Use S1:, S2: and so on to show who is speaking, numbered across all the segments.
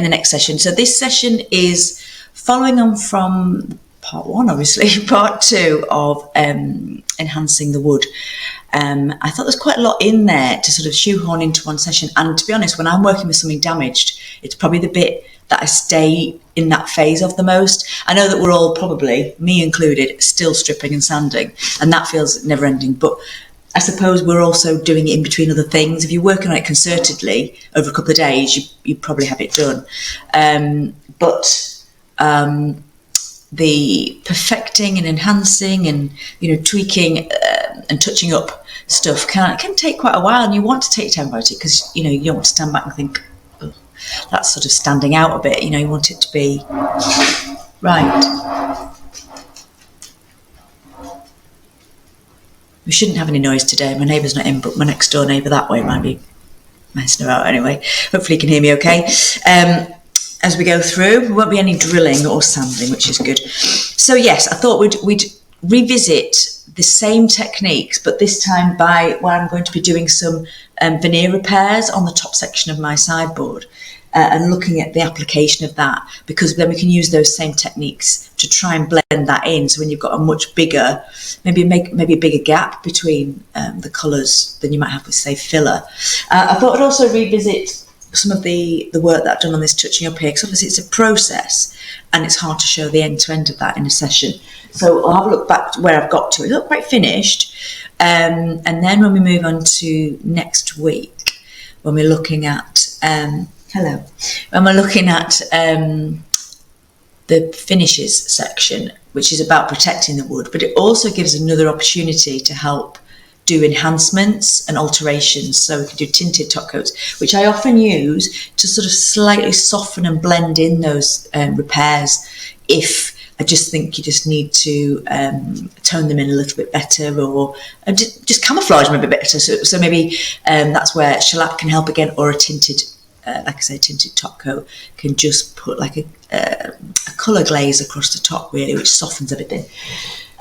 S1: in the next session. So this session is following on from part 1, obviously, part 2 of enhancing the wood. I thought there's quite a lot in there to sort of shoehorn into one session. And to be honest, when I'm working with something damaged, it's probably the bit that I stay in that phase of the most. I know that we're all probably, me included, still stripping and sanding, and that feels never ending. But I suppose we're also doing it in between other things. If you're working on it concertedly over a couple of days, you probably have it done. But the perfecting and enhancing and tweaking and touching up stuff can take quite a while, and you want to take your time about it because you don't want to stand back and think, oh, that's sort of standing out a bit. You want it to be right. We shouldn't have any noise today. My neighbour's not in, but my next door neighbour that way might be messing about anyway. Hopefully you can hear me okay. As we go through, there won't be any drilling or sanding, which is good. So yes, I thought we'd revisit the same techniques, but this time where I'm going to be doing some veneer repairs on the top section of my sideboard and looking at the application of that, because then we can use those same techniques to try and blend that in. So when you've got a much bigger, maybe a bigger gap between the colours than you might have with, say, filler. I thought I'd also revisit some of the work that I've done on this touching up here, because obviously it's a process and it's hard to show the end to end of that in a session. So I'll have a look back to where I've got to. It's not quite finished. And then when we move on to next week, when we're looking at, when we're looking at the finishes section, which is about protecting the wood, but it also gives another opportunity to help do enhancements and alterations. So we can do tinted top coats, which I often use to sort of slightly soften and blend in those repairs if I just think you just need to tone them in a little bit better, or just camouflage them a bit better. So maybe that's where shellac can help again, or a tinted, like I say, tinted top coat can just put like a colour glaze across the top, really, which softens everything.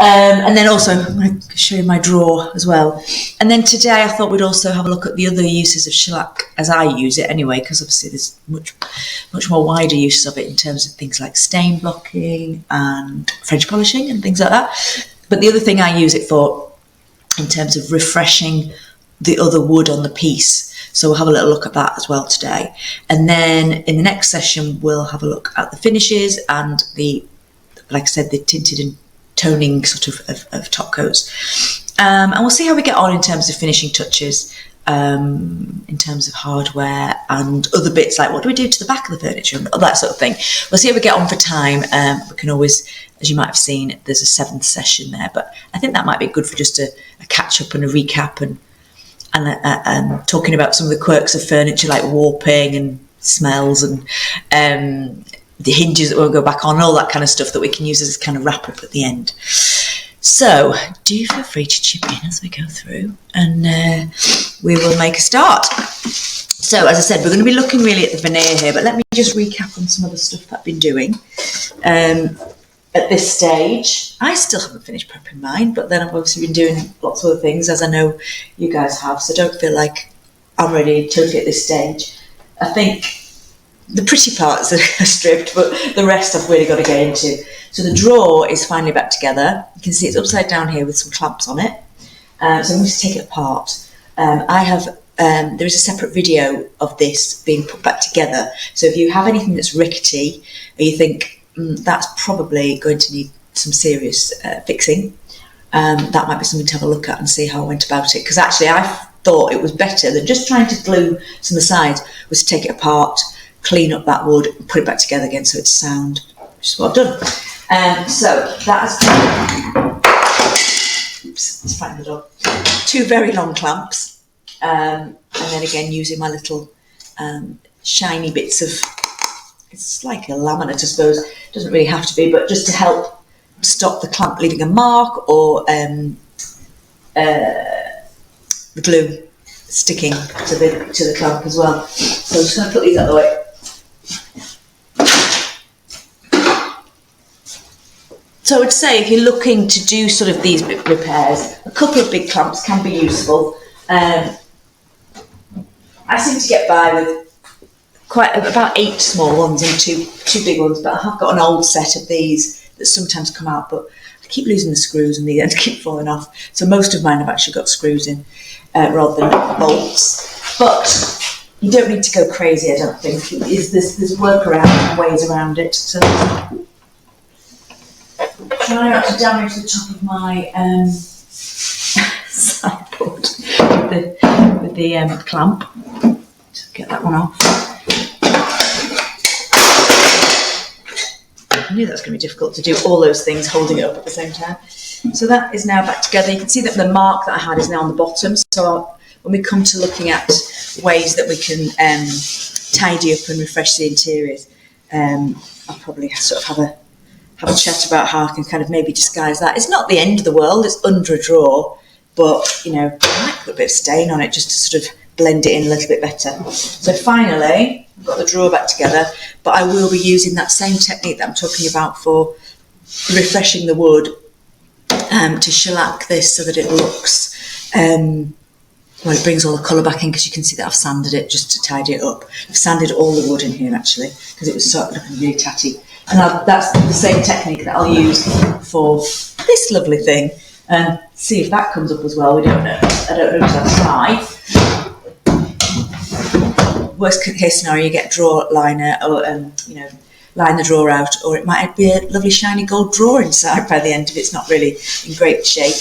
S1: And then also, I'm going to show you my drawer as well. And then today I thought we'd also have a look at the other uses of shellac as I use it anyway, because obviously there's much more wider uses of it in terms of things like stain blocking and French polishing and things like that. But the other thing I use it for in terms of refreshing the other wood on the piece. So we'll have a little look at that as well today. And then in the next session, we'll have a look at the finishes and like I said, the tinted and toning sort of top coats. And we'll see how we get on in terms of finishing touches, in terms of hardware and other bits, like what do we do to the back of the furniture and all that sort of thing. We'll see how we get on for time. We can always, as you might have seen, there's a 7th session there, but I think that might be good for just a catch up and a recap and talking about some of the quirks of furniture, like warping and smells and the hinges that won't go back on, all that kind of stuff that we can use as a kind of wrap up at the end. So do feel free to chip in as we go through, and we will make a start. So as I said, we're going to be looking really at the veneer here, but let me just recap on some of the stuff that I've been doing. At this stage, I still haven't finished prepping mine, but then I've obviously been doing lots of other things, as I know you guys have, so don't feel like I'm ready totally at this stage. I think the pretty parts are stripped, but the rest I've really got to get into. So the drawer is finally back together. You can see it's upside down here with some clamps on it. So I'm going to take it apart. There is a separate video of this being put back together. So if you have anything that's rickety, or you think that's probably going to need some serious fixing, that might be something to have a look at and see how I went about it. Because actually I thought it was better than just trying to glue some of the sides, was to take it apart, clean up that wood and put it back together again so it's sound, which is what I've done. So that has oops, let's find the dog. 2 very long clamps, and then again using my little shiny bits of, it's like a laminate I suppose, doesn't really have to be, but just to help stop the clamp leaving a mark, or the glue sticking to the clamp as well. So I'm just going to put these out of the way. So I would say if you're looking to do sort of these repairs, a couple of big clamps can be useful. I seem to get by with about 8 small ones and two big ones, but I have got an old set of these that sometimes come out, but I keep losing the screws and the ends keep falling off. So most of mine have actually got screws in rather than bolts. But you don't need to go crazy, I don't think. There's workaround and ways around it. So try not to damage the top of my sideboard with the clamp. Just get that one off. I knew that was going to be difficult to do all those things holding it up at the same time. So that is now back together. You can see that the mark that I had is now on the bottom. So when we come to looking at ways that we can tidy up and refresh the interiors, I'll probably sort of have a chat about how I can kind of maybe disguise that. It's not the end of the world. It's under a drawer, but I might put a bit of stain on it just to sort of blend it in a little bit better. So finally, I've got the drawer back together, but I will be using that same technique that I'm talking about for refreshing the wood to shellac this so that it looks, it brings all the colour back in, because you can see that I've sanded it just to tidy it up. I've sanded all the wood in here actually, because it was sort of looking really tatty. And that's the same technique that I'll use for this lovely thing. And see if that comes up as well. We don't know. I don't know until I try. Worst case scenario, you get a drawer liner, or line the drawer out, or it might be a lovely shiny gold drawer inside by the end if it's not really in great shape.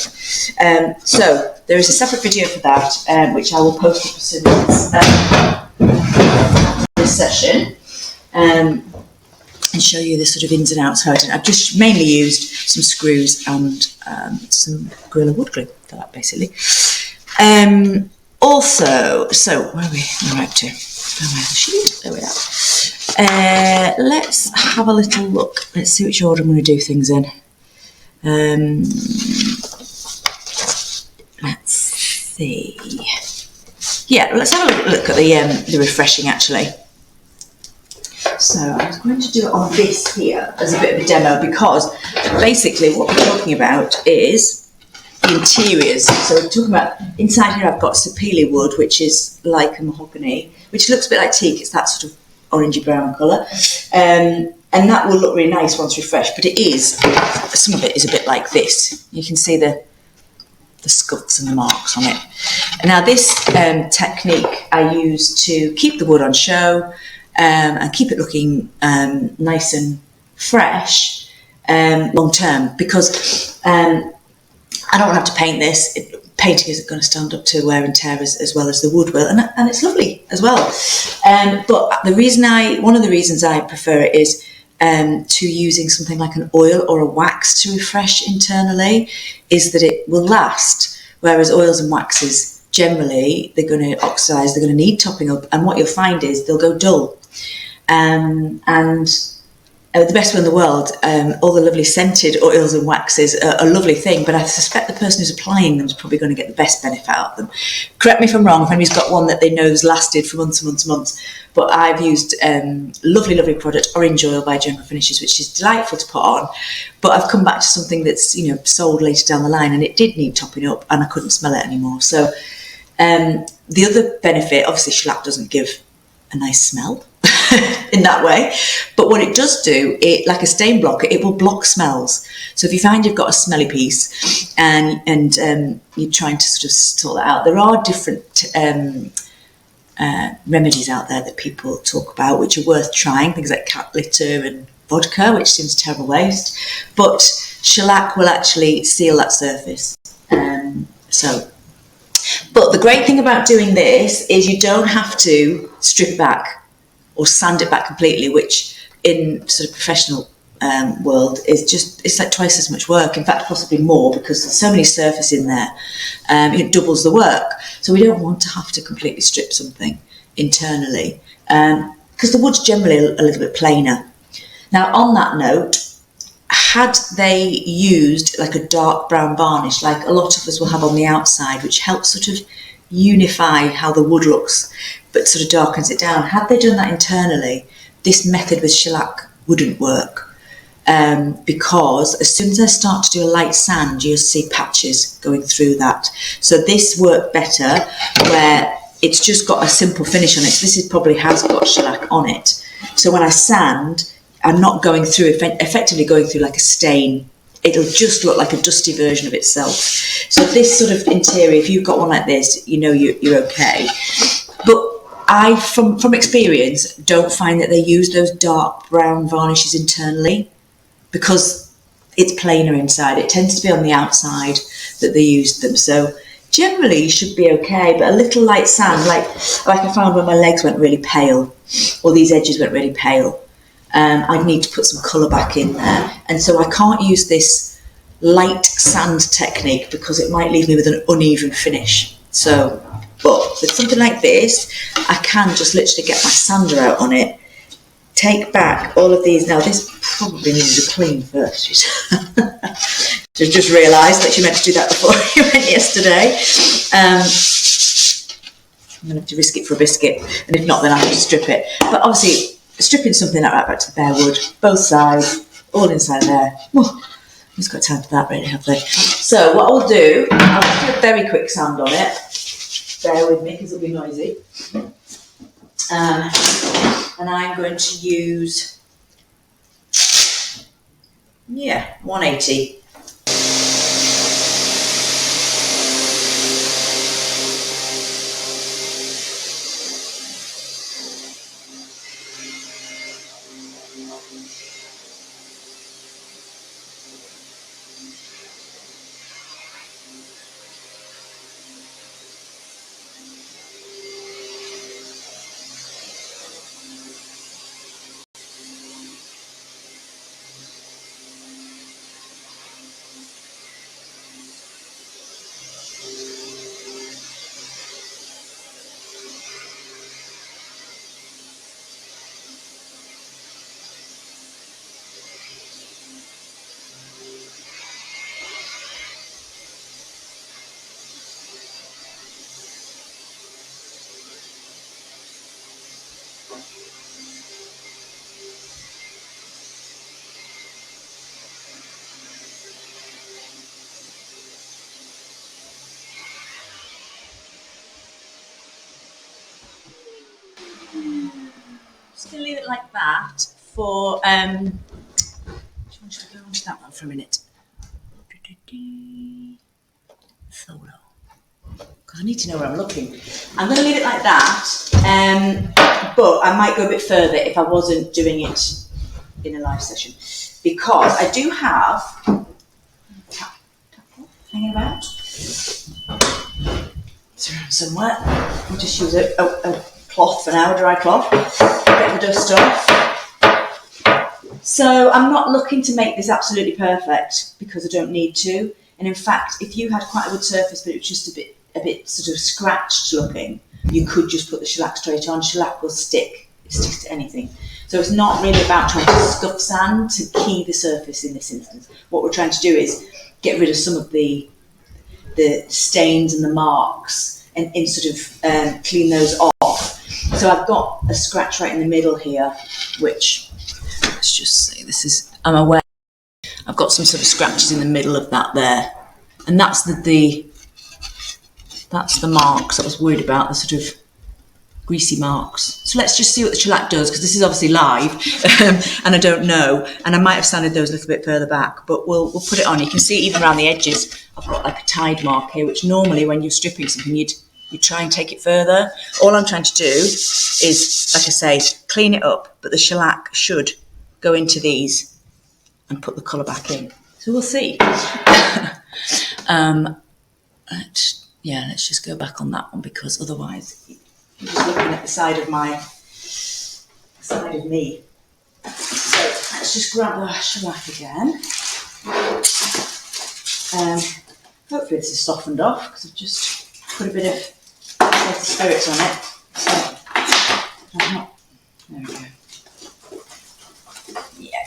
S1: So there is a separate video for that, which I will post up as soon as this session, and show you the sort of ins and outs. I've just mainly used some screws and some Gorilla wood glue for that, basically. Also, so where are we? We're up to the sheet. There we are. Let's have a little look. Let's see which order I'm going to do things in. Let's see. Yeah, let's have a look at the refreshing actually. So I was going to do it on this here as a bit of a demo, because basically what we're talking about is the interiors. So we're talking about, inside here I've got sapele wood, which is like a mahogany, which looks a bit like teak. It's that sort of orangey brown colour. And that will look really nice once refreshed, but some of it is a bit like this. You can see the scuts and the marks on it. And now this technique I use to keep the wood on show, and keep it looking nice and fresh long term, because I don't want to have to paint this. Painting isn't going to stand up to wear and tear as well as the wood will, and it's lovely as well. But one of the reasons I prefer it is to using something like an oil or a wax to refresh internally, is that it will last, whereas oils and waxes generally they're going to oxidize, they're going to need topping up, and what you'll find is they'll go dull. And the best way in the world, all the lovely scented oils and waxes are a lovely thing, but I suspect the person who's applying them is probably going to get the best benefit out of them. Correct me if I'm wrong, if anybody's got one that they know has lasted for months and months and months, but I've used lovely product, Orange Oil by General Finishes, which is delightful to put on, but I've come back to something that's sold later down the line, and it did need topping up, and I couldn't smell it anymore. So the other benefit, obviously shellac doesn't give a nice smell in that way, but what it does do, it like a stain blocker, it will block smells. So if you find you've got a smelly piece and you're trying to sort of sort that out, there are different remedies out there that people talk about which are worth trying, things like cat litter and vodka, which seems a terrible waste, but shellac will actually seal that surface. But the great thing about doing this is you don't have to strip it back or sand it back completely, which in sort of professional world it's like twice as much work, in fact possibly more, because there's so many surface in there. It doubles the work. So we don't want to have to completely strip something internally, because the wood's generally a little bit plainer. Now on that note, had they used like a dark brown varnish, like a lot of us will have on the outside, which helps sort of unify how the wood looks, but sort of darkens it down, had they done that internally, this method with shellac wouldn't work, because as soon as I start to do a light sand, you'll see patches going through that. So this worked better where it's just got a simple finish on it. So this probably has got shellac on it. So when I sand, I'm not going through, effectively going through like a stain. It'll just look like a dusty version of itself. So this sort of interior, if you've got one like this, you know you're okay. But I, from experience, don't find that they use those dark brown varnishes internally because it's plainer inside. It tends to be on the outside that they use them. So generally you should be okay, but a little light sand, like I found when my legs went really pale, or these edges went really pale, I'd need to put some colour back in there. And so I can't use this light sand technique because it might leave me with an uneven finish. So, but with something like this, I can just literally get my sander out on it, take back all of these. Now this probably needed a clean first. Just realised that she meant to do that before you went yesterday. I'm going to have to risk it for a biscuit, and if not, then I'll have to strip it. But obviously, stripping something like that back to the bare wood, both sides, all inside there. Whoa, who's got time for that, really, have they? So what I'll do, I'll just do a very quick sand on it. Bear with me, because it'll be noisy. And I'm going to use, 180. Just going to leave it like that for, should I go on to that one for a minute? Photo. I need to know where I'm looking. I'm going to leave it like that, but I might go a bit further if I wasn't doing it in a live session, because I do have hanging about. It's around somewhere. I'll just use a cloth for now, a dry cloth, get the dust off. So I'm not looking to make this absolutely perfect because I don't need to. And in fact, if you had quite a good surface but it was just a bit sort of scratched looking, you could just put the shellac straight on. Shellac will stick. It sticks to anything. So it's not really about trying to scuff sand to key the surface in this instance. What we're trying to do is get rid of some of the stains and the marks and sort of clean those off. So I've got a scratch right in the middle here, which, let's just say this is, I'm aware I've got some sort of scratches in the middle of that there. And that's that's the marks I was worried about, the sort of greasy marks. So let's just see what the shellac does, because this is obviously live and I don't know, and I might have sanded those a little bit further back, but we'll put it on. You can see even around the edges I've got like a tide mark here, which normally when you're stripping something you'd try and take it further. All I'm trying to do is, like I say, clean it up, but the shellac should go into these and put the colour back in. So we'll see. Let's just go back on that one, because otherwise you're just looking at the side of me. So let's just grab the shellac again. Hopefully this is softened off, because I've just put a bit of spirits on it. So there we go. Yeah,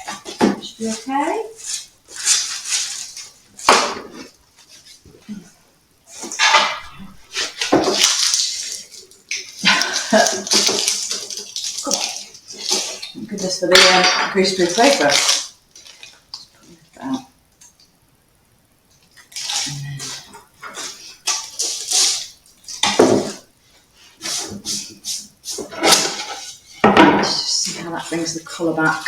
S1: should be okay. Come on. Thank goodness for the greaseproof paper. Just put it out. brings the colour back.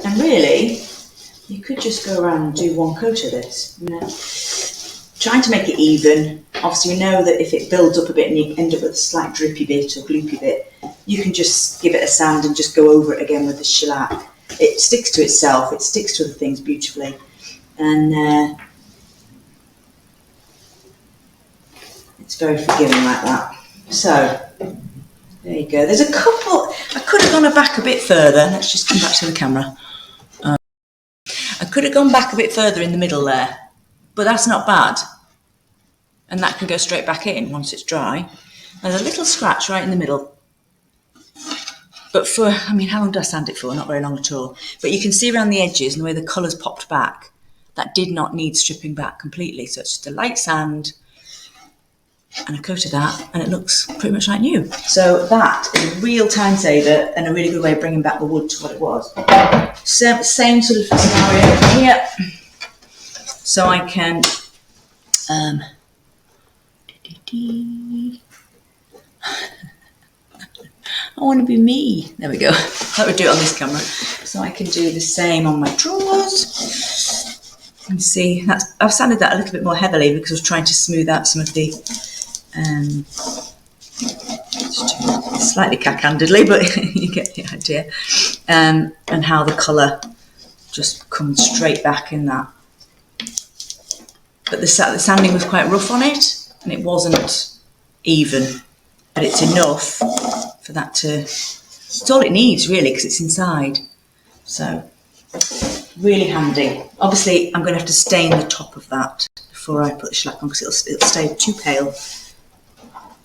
S1: And really, you could just go around and do one coat of this. Trying to make it even. Obviously, we know that if it builds up a bit and you end up with a slight drippy bit or gloopy bit, you can just give it a sand and just go over it again with the shellac. It sticks to itself, it sticks to other things beautifully. And it's very forgiving like that. So, there you go. There's a couple, I could have gone back a bit further. Let's just come back to the camera. I could have gone back a bit further in the middle there, but that's not bad. And that can go straight back in once it's dry. There's a little scratch right in the middle. But how long did I sand it for? Not very long at all. But you can see around the edges and the way the colour's popped back, that did not need stripping back completely. So it's just a light sand and a coat of that, and it looks pretty much like new. So that is a real time saver and a really good way of bringing back the wood to what it was. Same sort of scenario here. So I can I want to be me. There we go. I would do it on this camera. So I can do the same on my drawers. You can see I've sanded that a little bit more heavily because I was trying to smooth out some of the slightly cack-handedly, but you get the idea. And how the colour just comes straight back in that. But the sanding was quite rough on it, and it wasn't even. But it's enough for that to. It's all it needs really, because it's inside. So really handy. Obviously, I'm going to have to stain the top of that before I put the shellac on, because it'll stay too pale.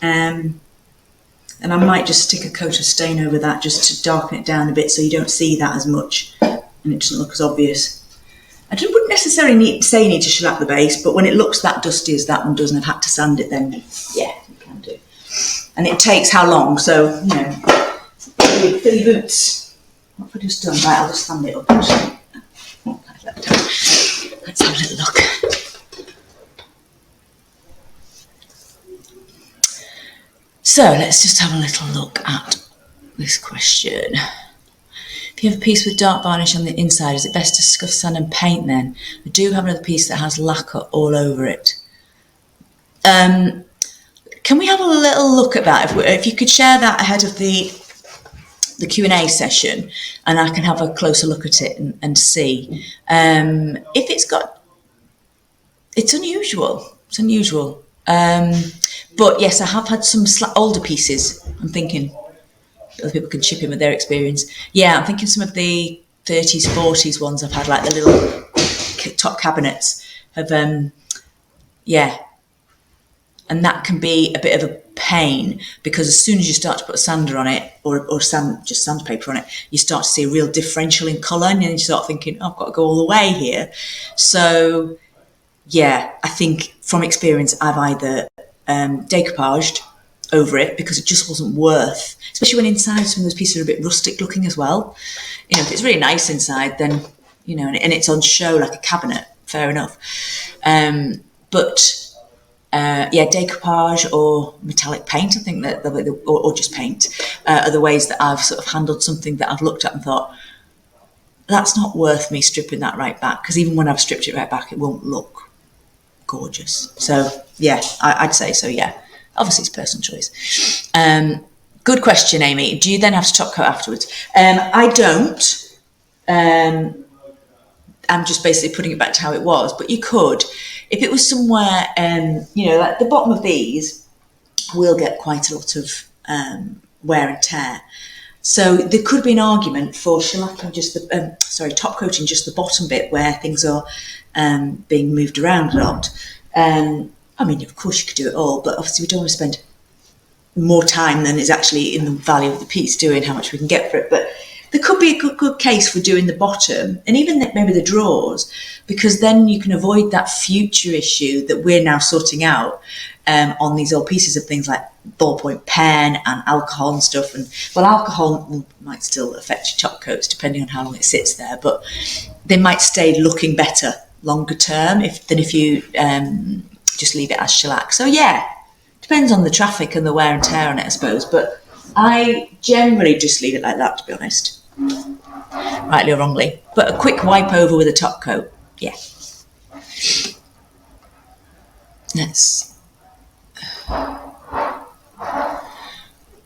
S1: And I might just stick a coat of stain over that just to darken it down a bit so you don't see that as much and it doesn't look as obvious. I wouldn't necessarily say you need to shellac the base, but when it looks that dusty as that one does and I've had to sand it, then yeah, you can do. And it takes how long? So, fill your boots. What have I just done? Right, I'll just sand it up actually. Let's have a little look. So let's just have a little look at this question. If you have a piece with dark varnish on the inside, is it best to scuff sand and paint then? I do have another piece that has lacquer all over it. Can we have a little look at that? If you could share that ahead of the Q&A session, and I can have a closer look at it and see. If it's unusual. It's unusual. But yes, I have had some older pieces. I'm thinking other people can chip in with their experience. Yeah, I'm thinking some of the 30s, 40s ones I've had, like the little top cabinets have, yeah. And that can be a bit of a pain, because as soon as you start to put a sander on it or just sandpaper on it, you start to see a real differential in colour, and then you start thinking, oh, I've got to go all the way here. So yeah, I think from experience, I've either decoupaged over it because it just wasn't worth, especially when inside some of those pieces are a bit rustic looking as well. If it's really nice inside, then, and it's on show like a cabinet, fair enough. But decoupage or metallic paint, I think that, or just paint, are the ways that I've sort of handled something that I've looked at and thought, that's not worth me stripping that right back, because even when I've stripped it right back, it won't look gorgeous. So yeah, I'd say so, yeah. Obviously it's personal choice. Good question, Amy. Do you then have to top coat afterwards? I don't. I'm just basically putting it back to how it was, but you could. If it was somewhere, like the bottom of these will get quite a lot of wear and tear. So there could be an argument for shellacking just top coating just the bottom bit where things are being moved around a lot. Of course you could do it all, but obviously we don't want to spend more time than is actually in the value of the piece doing how much we can get for it. But there could be a good case for doing the bottom and even maybe the drawers, because then you can avoid that future issue that we're now sorting out on these old pieces of things like ballpoint pen and alcohol and stuff. And alcohol might still affect your top coats depending on how long it sits there, but they might stay looking better longer term than if you just leave it as shellac. So yeah, depends on the traffic and the wear and tear on it, I suppose. But I generally just leave it like that, to be honest, rightly or wrongly. But a quick wipe over with a top coat, yeah.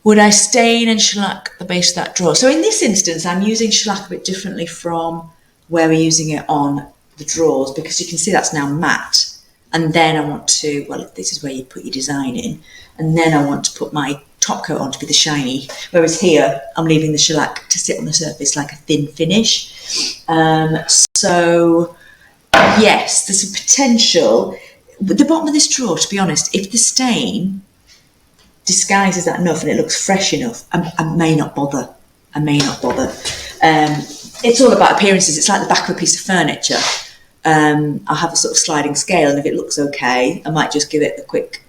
S1: Would I stain and shellac the base of that drawer? So in this instance, I'm using shellac a bit differently from where we're using it on the drawers, because you can see that's now matte. And then I want to, well, this is where you put your design in. And then I want to put my top coat on to be the shiny. Whereas here, I'm leaving the shellac to sit on the surface like a thin finish. So yes, there's a potential. But the bottom of this drawer, to be honest, if the stain disguises that enough and it looks fresh enough, I may not bother. It's all about appearances. It's like the back of a piece of furniture. I'll have a sort of sliding scale, and if it looks okay, I might just give it a quick,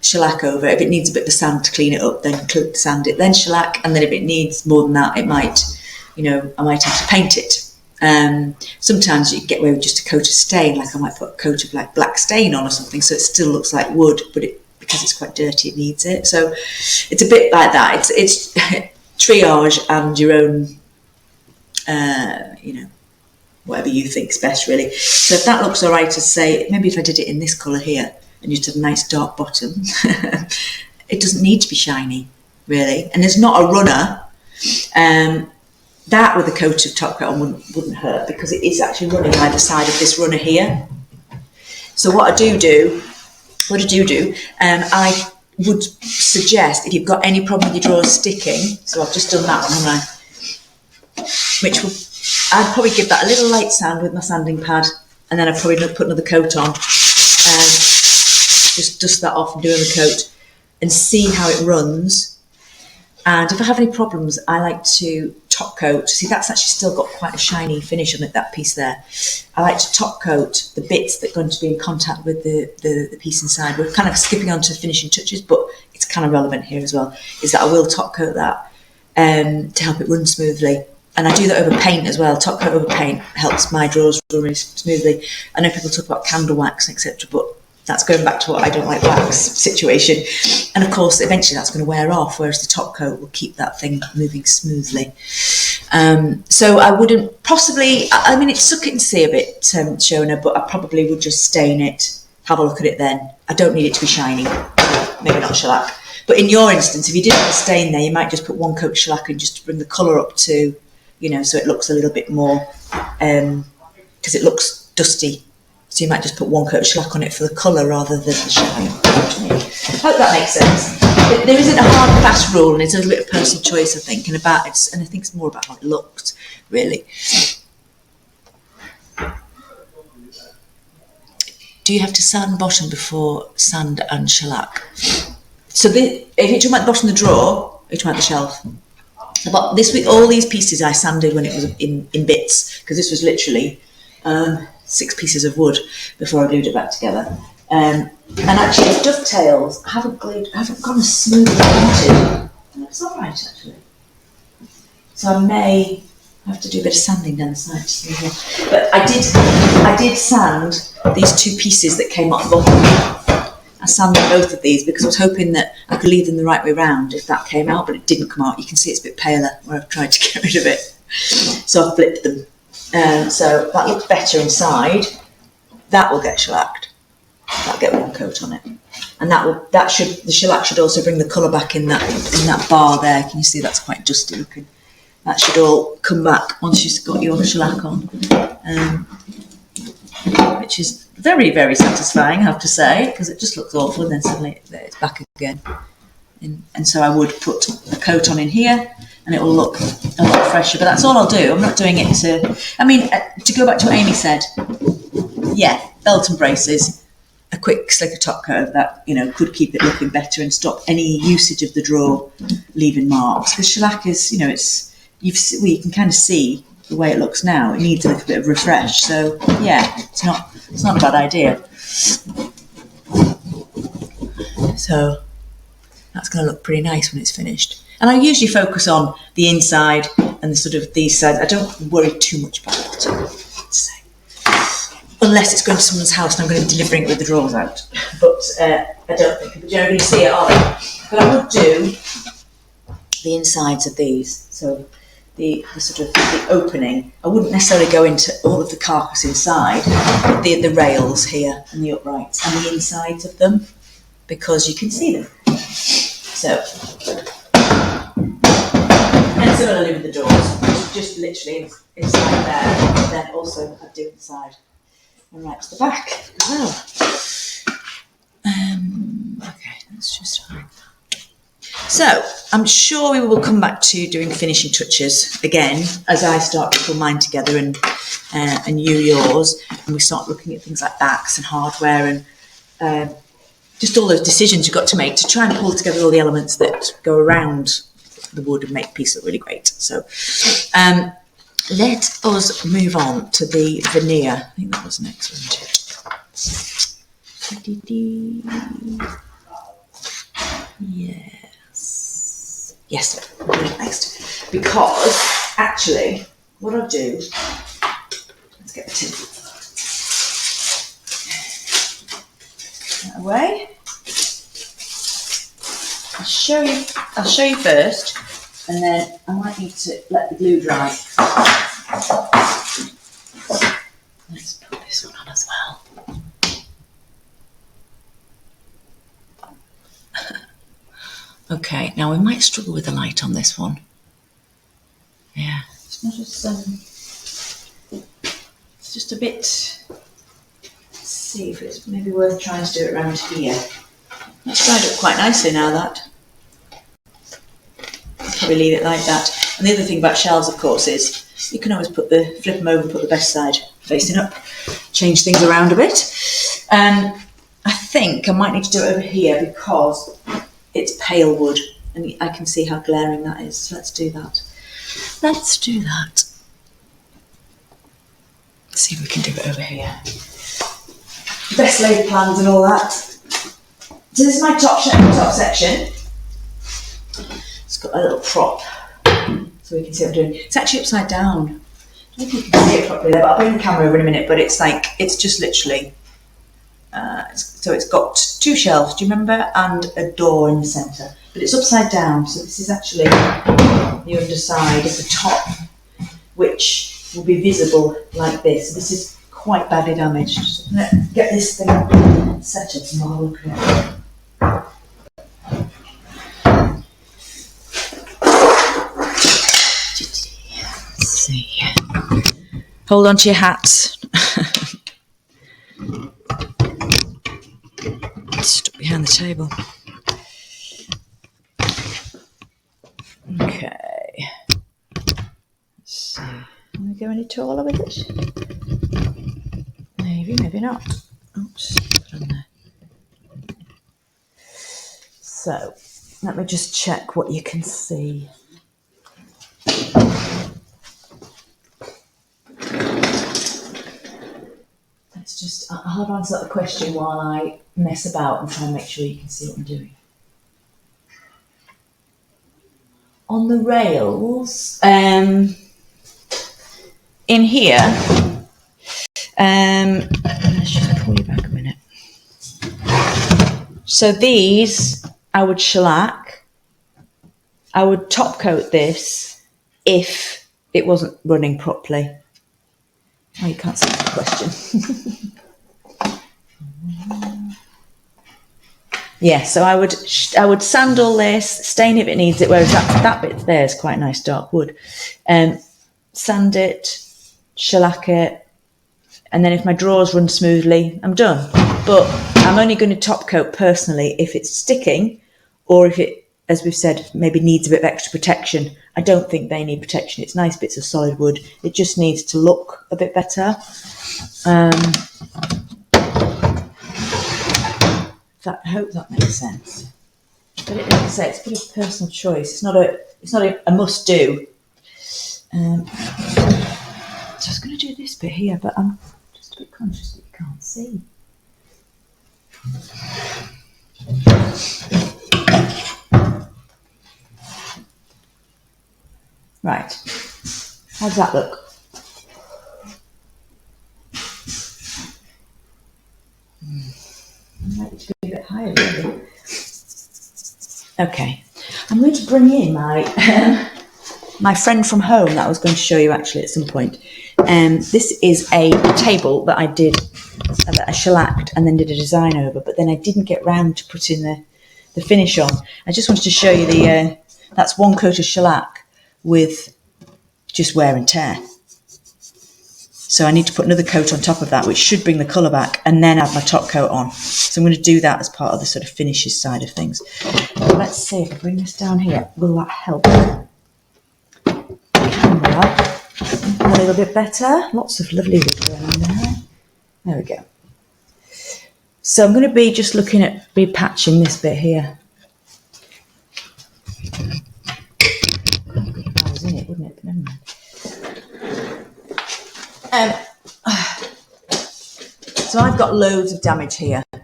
S1: shellac over. If it needs a bit of sand to clean it up, then sand it, then shellac, and then if it needs more than that, it might, I might have to paint it. Sometimes you get away with just a coat of stain, like I might put a coat of like black stain on or something, so it still looks like wood, but because it's quite dirty, it needs it. So it's a bit like that. It's triage and your own, whatever you think's best, really. So if that looks all right, to say, maybe if I did it in this colour here and just had a nice dark bottom, it doesn't need to be shiny, really. And there's not a runner. That with a coat of top coat on wouldn't hurt, because it is actually running either side of this runner here. So what I do, I would suggest, if you've got any problem with your drawers sticking, so I've just done that one, haven't I? Which will, I'd probably give that a little light sand with my sanding pad, and then I'd probably put another coat on, just dust that off and do another coat, and see how it runs. And if I have any problems, I like to top coat. See, that's actually still got quite a shiny finish on it, that piece there. I like to top coat the bits that are going to be in contact with the piece inside. We're kind of skipping on to finishing touches, but it's kind of relevant here as well, is that I will top coat that to help it run smoothly. And I do that over paint as well. Top coat over paint helps my drawers run really smoothly. I know people talk about candle wax, etc., but that's going back to what I don't like wax situation. And of course, eventually that's going to wear off, whereas the top coat will keep that thing moving smoothly. So I wouldn't possibly, it's suck it and see a bit, Shona, but I probably would just stain it, have a look at it then. I don't need it to be shiny, maybe not shellac. But in your instance, if you didn't have a stain there, you might just put one coat of shellac and just to bring the colour up to, so it looks a little bit more, because it looks dusty. So you might just put one coat of shellac on it for the colour rather than the shine. Hope that makes sense. There isn't a hard and fast rule, and it's a little bit of personal choice, I think, and I think it's more about how it looks, really. Do you have to sand bottom before sand and shellac? So if you're talking about the bottom of the drawer, you're talking about the shelf. But this week, all these pieces I sanded when it was in bits, because this was literally 6 pieces of wood before I glued it back together. And actually, the dovetails, I haven't gone as smooth as I wanted. It's all right, actually. So I may have to do a bit of sanding down the side to smooth it. But I did sand these 2 pieces that came off the bottom. I sanded both of these because I was hoping that I could leave them the right way round if that came out, but it didn't come out. You can see it's a bit paler where I've tried to get rid of it. So I flipped them. So that looks better inside. That will get shellacked. That'll get one coat on it, and the shellac should also bring the colour back in that bar there. Can you see that's quite dusty looking? That should all come back once you've got your shellac on, which is very, very satisfying, I have to say, because it just looks awful, and then suddenly it's back again. And so I would put a coat on in here, and it will look a lot fresher. But that's all I'll do. I'm not doing it to go back to what Amy said. Yeah, belt and braces, a quick slicker top coat of that, could keep it looking better and stop any usage of the drawer leaving marks. Because shellac is, you can kind of see the way it looks now. It needs a little bit of refresh. So yeah, it's not a bad idea. So that's going to look pretty nice when it's finished. And I usually focus on the inside and the sort of these sides. I don't worry too much about it, I'd say. unless it's going to someone's house and I'm going to be delivering it with the drawers out. But I don't think you're going to see it, are they? But I would do the insides of these. So the sort of the opening. I wouldn't necessarily go into all of the carcass inside, but the rails here and the uprights and the insides of them, because you can see them. So, and similarly with the doors, just literally inside there, but then also I'd do inside and right to the back as well. Okay, let's just hide that. So, I'm sure we will come back to doing finishing touches again as I start to put mine together and you yours, and we start looking at things like backs and hardware and just all those decisions you've got to make to try and pull together all the elements that go around the wood and make a piece look really great. So let us move on to the veneer. I think that was next, wasn't it? Yes, we'll do it next. Because actually, what I'll do, let's get the tin that away. I'll show you first, and then I might need to let the glue dry. Let's put this one on as well. Okay, now we might struggle with the light on this one. Yeah, it's not as it's just a bit. Let's see if it's maybe worth trying to do it around here. That's dried up quite nicely now, that. I'll probably leave it like that. And the other thing about shells, of course, is you can always flip them over and put the best side facing up, change things around a bit. I think I might need to do it over here because it's pale wood and I can see how glaring that is. So let's do that. Let's do that. Let's see if we can do it over here. Best laid plans and all that. So this is my top section. It's got a little prop so we can see what I'm doing. It's actually upside down. I don't know if you can see it properly there, but I'll bring the camera over in a minute. But it's like, it's just literally, so it's got two shelves, do you remember? And a door in the centre. But it's upside down, so this is actually the underside of the top, which will be visible like this. This is quite badly damaged. So I'm going to get this thing set up and I'll look at it. Let's see. Hold on to your hats. Stuck behind the table. Okay. Let's see. Can we go any taller with it? Maybe, maybe not. Oops, put it on there. So, let me just check what you can see. Let's just, I'll answer that question while I mess about and try and make sure you can see what I'm doing. On the rails, in here, let's just pull you back a minute. So these, I would shellac. I would top coat this if it wasn't running properly. Oh, you can't see the question. Yeah, so I would sand all this, stain if it needs it, whereas that bit there is quite nice dark wood. Sand it, shellac it, and then if my drawers run smoothly, I'm done. But I'm only going to top coat personally if it's sticking, or if it, as we've said, maybe needs a bit of extra protection. I don't think they need protection. It's nice bits of solid wood. It just needs to look a bit better. I hope that makes sense. But like I say, it's a bit of personal choice. It's not a must do. So I was going to do this bit here, but I'm just a bit conscious that you can't see. Right. How does that look? Okay, I'm going to bring in my my friend from home that I was going to show you actually at some point. This is a table that I did, that I shellacked and then did a design over, but then I didn't get round to putting the finish on. I just wanted to show you that's one coat of shellac with just wear and tear. So I need to put another coat on top of that, which should bring the colour back, and then add my top coat on. So I'm going to do that as part of the sort of finishes side of things. Let's see if I bring this down here. Will that help? Camera a little bit better. Lots of lovely wood going on there. There we go. So I'm going to be just looking at repatching this bit here. I was in it, wouldn't it? But never mind. So I've got loads of damage here. You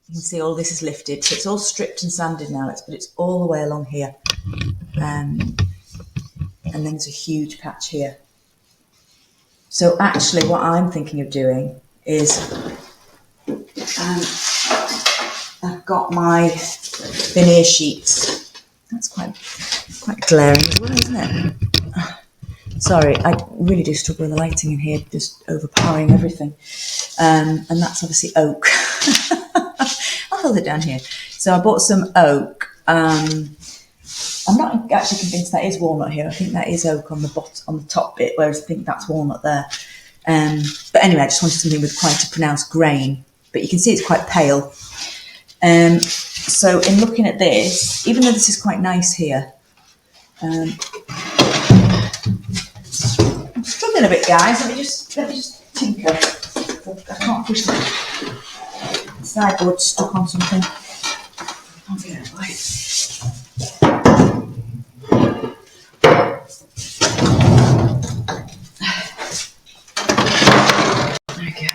S1: can see all this is lifted, so it's all stripped and sanded now, but it's all the way along here. And then there's a huge patch here. So actually what I'm thinking of doing is I've got my veneer sheets. That's quite glaring as well, isn't it? Sorry, I really do struggle with the lighting in here, just overpowering everything. And that's obviously oak. I'll hold it down here. So I bought some oak. I'm not actually convinced that is walnut here. I think that is oak on the top bit, whereas I think that's walnut there. But anyway, I just wanted something with quite a pronounced grain. But you can see it's quite pale. So in looking at this, even though this is quite nice here, I'm struggling a bit, guys. Let me just tinker. I can't push the sideboard stuck on something. I'll get it away. There we go.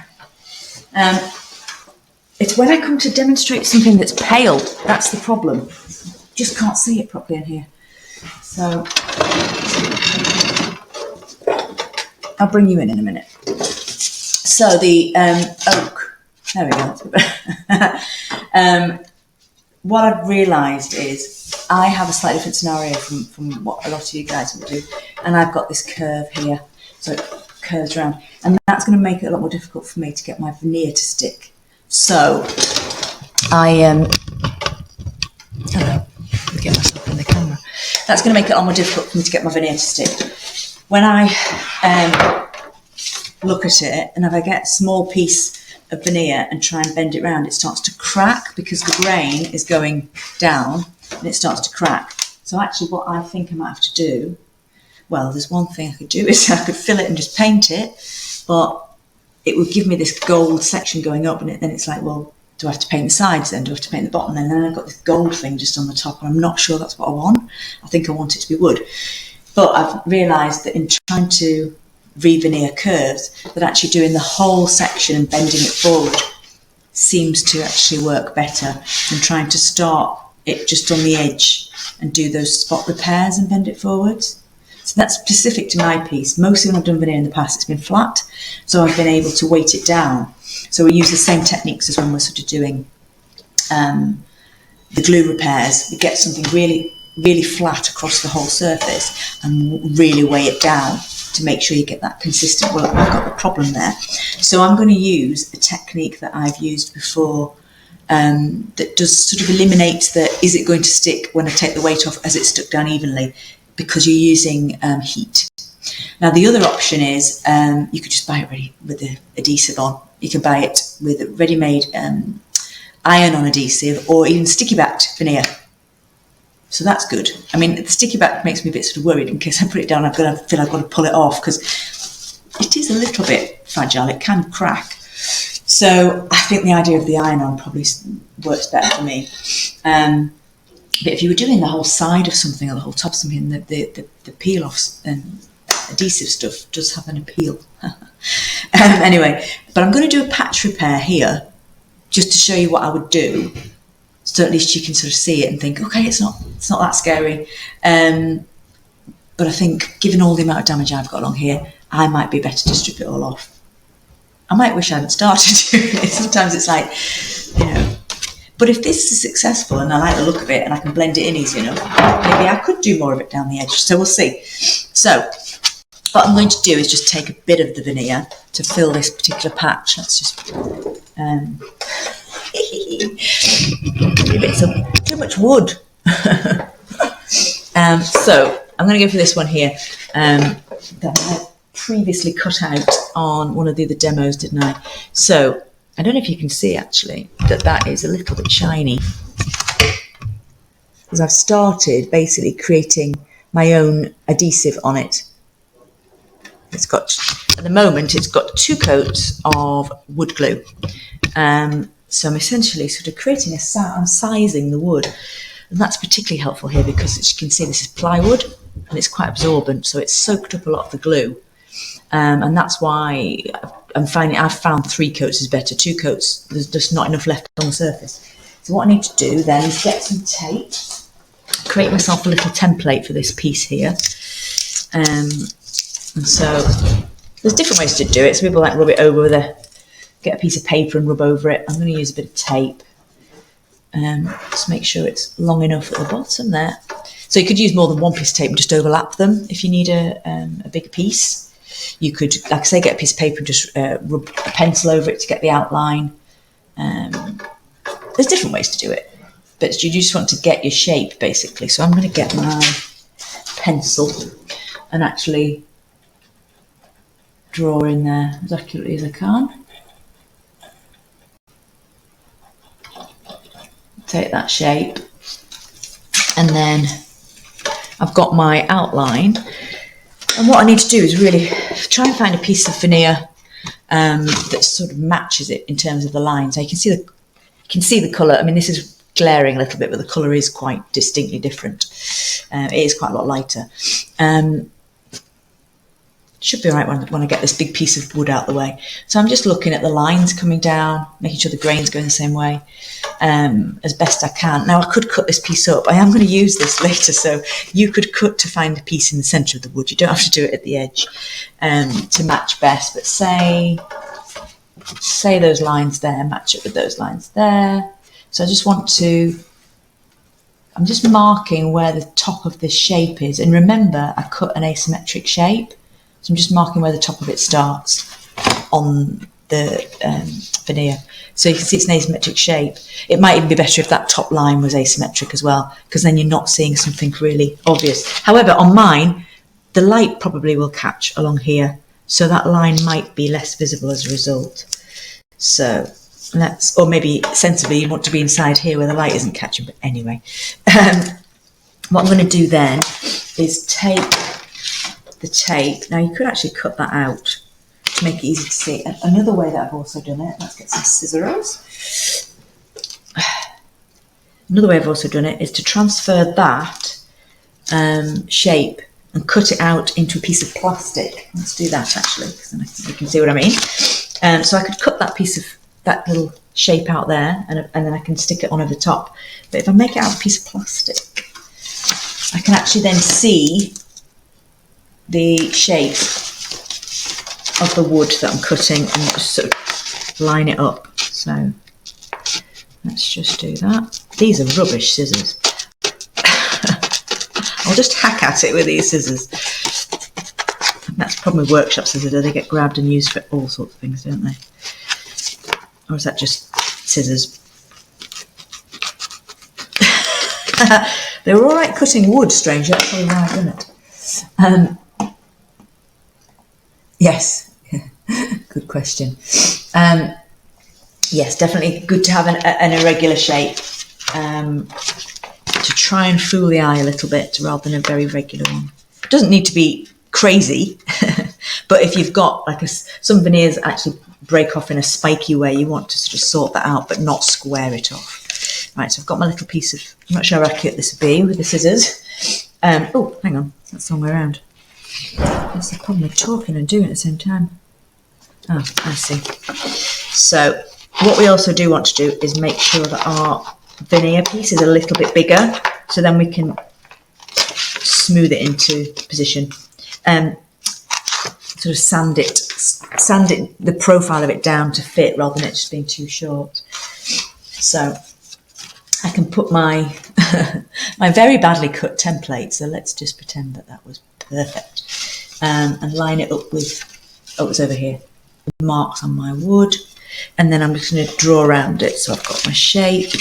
S1: It's when I come to demonstrate something that's pale, that's the problem. Just can't see it properly in here. So I'll bring you in a minute. So the oak, there we go. What I've realised is I have a slightly different scenario from what a lot of you guys would do. And I've got this curve here, so it curves around. And that's going to make it a lot more difficult for me to get my veneer to stick. So I get myself in the camera. That's going to make it a lot more difficult for me to get my veneer to stick. When I look at it, and if I get a small piece of veneer and try and bend it round, it starts to crack because the grain is going down and it starts to crack. So actually what I think I might have to do, well, there's one thing I could do is I could fill it and just paint it, but it would give me this gold section going up, and then it's like, well, do I have to paint the sides then? Do I have to paint the bottom then? And then I've got this gold thing just on the top, and I'm not sure that's what I want. I think I want it to be wood. But I've realised that in trying to re-veneer curves, that actually doing the whole section and bending it forward seems to actually work better than trying to start it just on the edge and do those spot repairs and bend it forwards. So that's specific to my piece. Mostly when I've done veneer in the past, it's been flat, so I've been able to weight it down. So we use the same techniques as when we're sort of doing the glue repairs. We get something really, really flat across the whole surface and really weigh it down to make sure you get that consistent. Well, I've got the problem there. So I'm going to use a technique that I've used before that does sort of eliminate the, is it going to stick when I take the weight off as it's stuck down evenly, because you're using heat. Now the other option is you could just buy it ready with the adhesive on. You can buy it with a ready-made iron-on adhesive or even sticky-backed veneer. So that's good. I mean, the sticky-back makes me a bit sort of worried in case I put it down, I feel I've got to pull it off because it is a little bit fragile. It can crack. So I think the idea of the iron-on probably works better for me. But if you were doing the whole side of something or the whole top of something, the peel-offs and adhesive stuff does have an appeal. Anyway, but I'm going to do a patch repair here just to show you what I would do, so at least you can sort of see it and think, okay, it's not that scary. But I think, given all the amount of damage I've got along here, I might be better to strip it all off. I might wish I hadn't started doing it. Sometimes it's like, you know. But if this is successful and I like the look of it and I can blend it in easy enough, maybe I could do more of it down the edge. So we'll see. So what I'm going to do is just take a bit of the veneer to fill this particular patch. Let's just bits of too much wood. So I'm going to go for this one here that I previously cut out on one of the other demos, didn't I? So I don't know if you can see actually that is a little bit shiny, because I've started basically creating my own adhesive on it. It's got, at the moment, it's got 2 coats of wood glue. So I'm essentially sort of creating I'm sizing the wood. And that's particularly helpful here because, as you can see, this is plywood and it's quite absorbent. So it's soaked up a lot of the glue. And that's why I've found 3 coats is better. 2 coats, there's just not enough left on the surface. So what I need to do then is get some tape, create myself a little template for this piece here. And so there's different ways to do it. So people like rub it over get a piece of paper and rub over it. I'm going to use a bit of tape. Just make sure it's long enough at the bottom there. So you could use more than one piece of tape and just overlap them if you need a bigger piece. You could, like I say, get a piece of paper and just rub a pencil over it to get the outline. There's different ways to do it, but you just want to get your shape basically. So I'm going to get my pencil and actually draw in there as accurately as I can. Take that shape, and then I've got my outline, and what I need to do is really try and find a piece of veneer that sort of matches it in terms of the lines. So you can see the colour. I mean, this is glaring a little bit, but the colour is quite distinctly different. It is quite a lot lighter. Should be all right when I get this big piece of wood out the way. So I'm just looking at the lines coming down, making sure the grain's going the same way as best I can. Now I could cut this piece up. I am going to use this later, so you could cut to find a piece in the centre of the wood. You don't have to do it at the edge to match best, but say those lines there, match it with those lines there. So I just I'm just marking where the top of this shape is. And remember, I cut an asymmetric shape. So I'm just marking where the top of it starts on the veneer. So you can see it's an asymmetric shape. It might even be better if that top line was asymmetric as well, because then you're not seeing something really obvious. However, on mine, the light probably will catch along here, so that line might be less visible as a result. So or maybe sensibly you want to be inside here where the light isn't catching, but anyway. What I'm going to do then is take the tape. Now you could actually cut that out to make it easy to see. Another way that I've also done it, let's get some scissors. Another way I've also done it is to transfer that shape and cut it out into a piece of plastic. Let's do that actually, because then you can see what I mean. So I could cut that little shape out there, and then I can stick it on over the top. But if I make it out of a piece of plastic, I can actually then see the shape of the wood that I'm cutting and just sort of line it up. So let's just do that. These are rubbish scissors. I'll just hack at it with these scissors. That's the problem with workshop scissors. They get grabbed and used for all sorts of things, don't they? Or is that just scissors? They were all right cutting wood, strangely. That's probably right, isn't it? Yes, good question. Yes, definitely good to have an irregular shape to try and fool the eye a little bit rather than a very regular one. It doesn't need to be crazy, but if you've got some veneers actually break off in a spiky way, you want to sort of sort that out but not square it off. Right, so I've got my little piece of, I'm not sure how accurate this would be with the scissors. Oh, hang on, that's the wrong way around. That's the problem with talking and doing it at the same time. Oh, I see. So what we also do want to do is make sure that our veneer piece is a little bit bigger, so then we can smooth it into position. Sort of sand it, the profile of it down to fit rather than it just being too short. So I can put my my very badly cut template, so let's just pretend that that was perfect, and line it up with, oh, it's over here, marks on my wood, and then I'm just going to draw around it. So I've got my shape,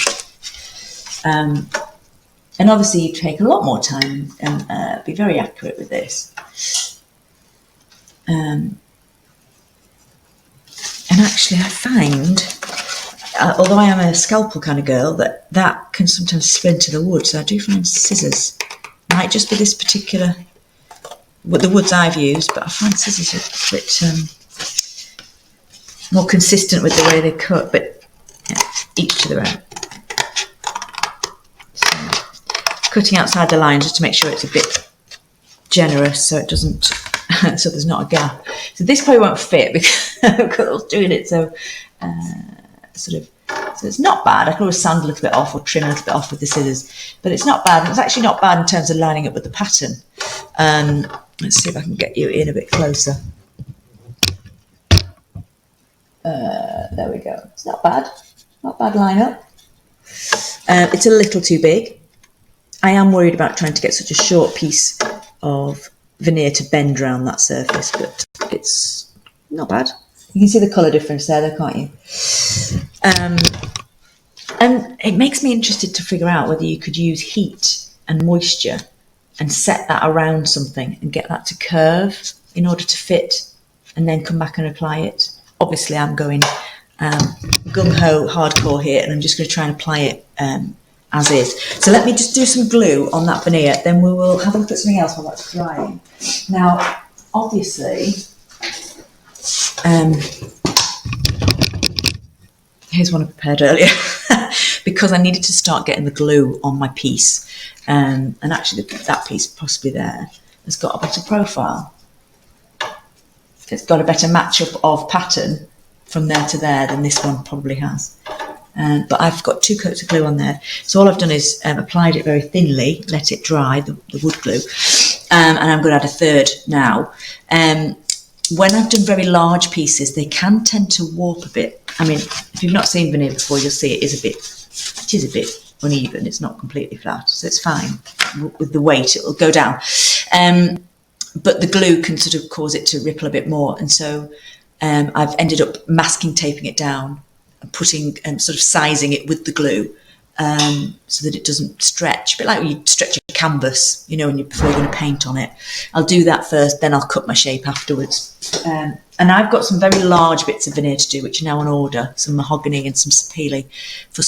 S1: and obviously you take a lot more time and be very accurate with this. And actually I find, although I am a scalpel kind of girl, that can sometimes splinter the wood. So I do find scissors, might just be this particular, the woods I've used, but I find scissors are a bit more consistent with the way they cut, but yeah, each to their own. So, cutting outside the line just to make sure it's a bit generous so it doesn't, so there's not a gap. So this probably won't fit because I was doing it so so it's not bad. I can always sand a little bit off or trim a little bit off with the scissors, but it's not bad. It's actually not bad in terms of lining up with the pattern. Let's see if I can get you in a bit closer. There we go. It's not bad. Not bad line up. It's a little too big. I am worried about trying to get such a short piece of veneer to bend around that surface, but it's not bad. You can see the colour difference there, can't you? And it makes me interested to figure out whether you could use heat and moisture and set that around something and get that to curve in order to fit, and then come back and apply it. Obviously, I'm going gung-ho hardcore here, and I'm just going to try and apply it as is. So let me just do some glue on that veneer, then we will have a look at something else while that's drying. Now, obviously, here's one I prepared earlier because I needed to start getting the glue on my piece. And actually that piece possibly there has got a better profile. It's got a better match-up of pattern from there to there than this one probably has. But I've got 2 coats of glue on there. So all I've done is applied it very thinly, let it dry, the wood glue, and I'm going to add a third now. When I've done very large pieces, they can tend to warp a bit. I mean, if you've not seen veneer before, you'll see it is a bit uneven. It's not completely flat, so it's fine. With the weight, it'll go down. But the glue can sort of cause it to ripple a bit more. And so I've ended up masking taping it down and putting sort of sizing it with the glue so that it doesn't stretch. A bit like when you stretch a canvas, you know, when before you're going to paint on it. I'll do that first, then I'll cut my shape afterwards. And I've got some very large bits of veneer to do, which are now on order, some mahogany and some sapele for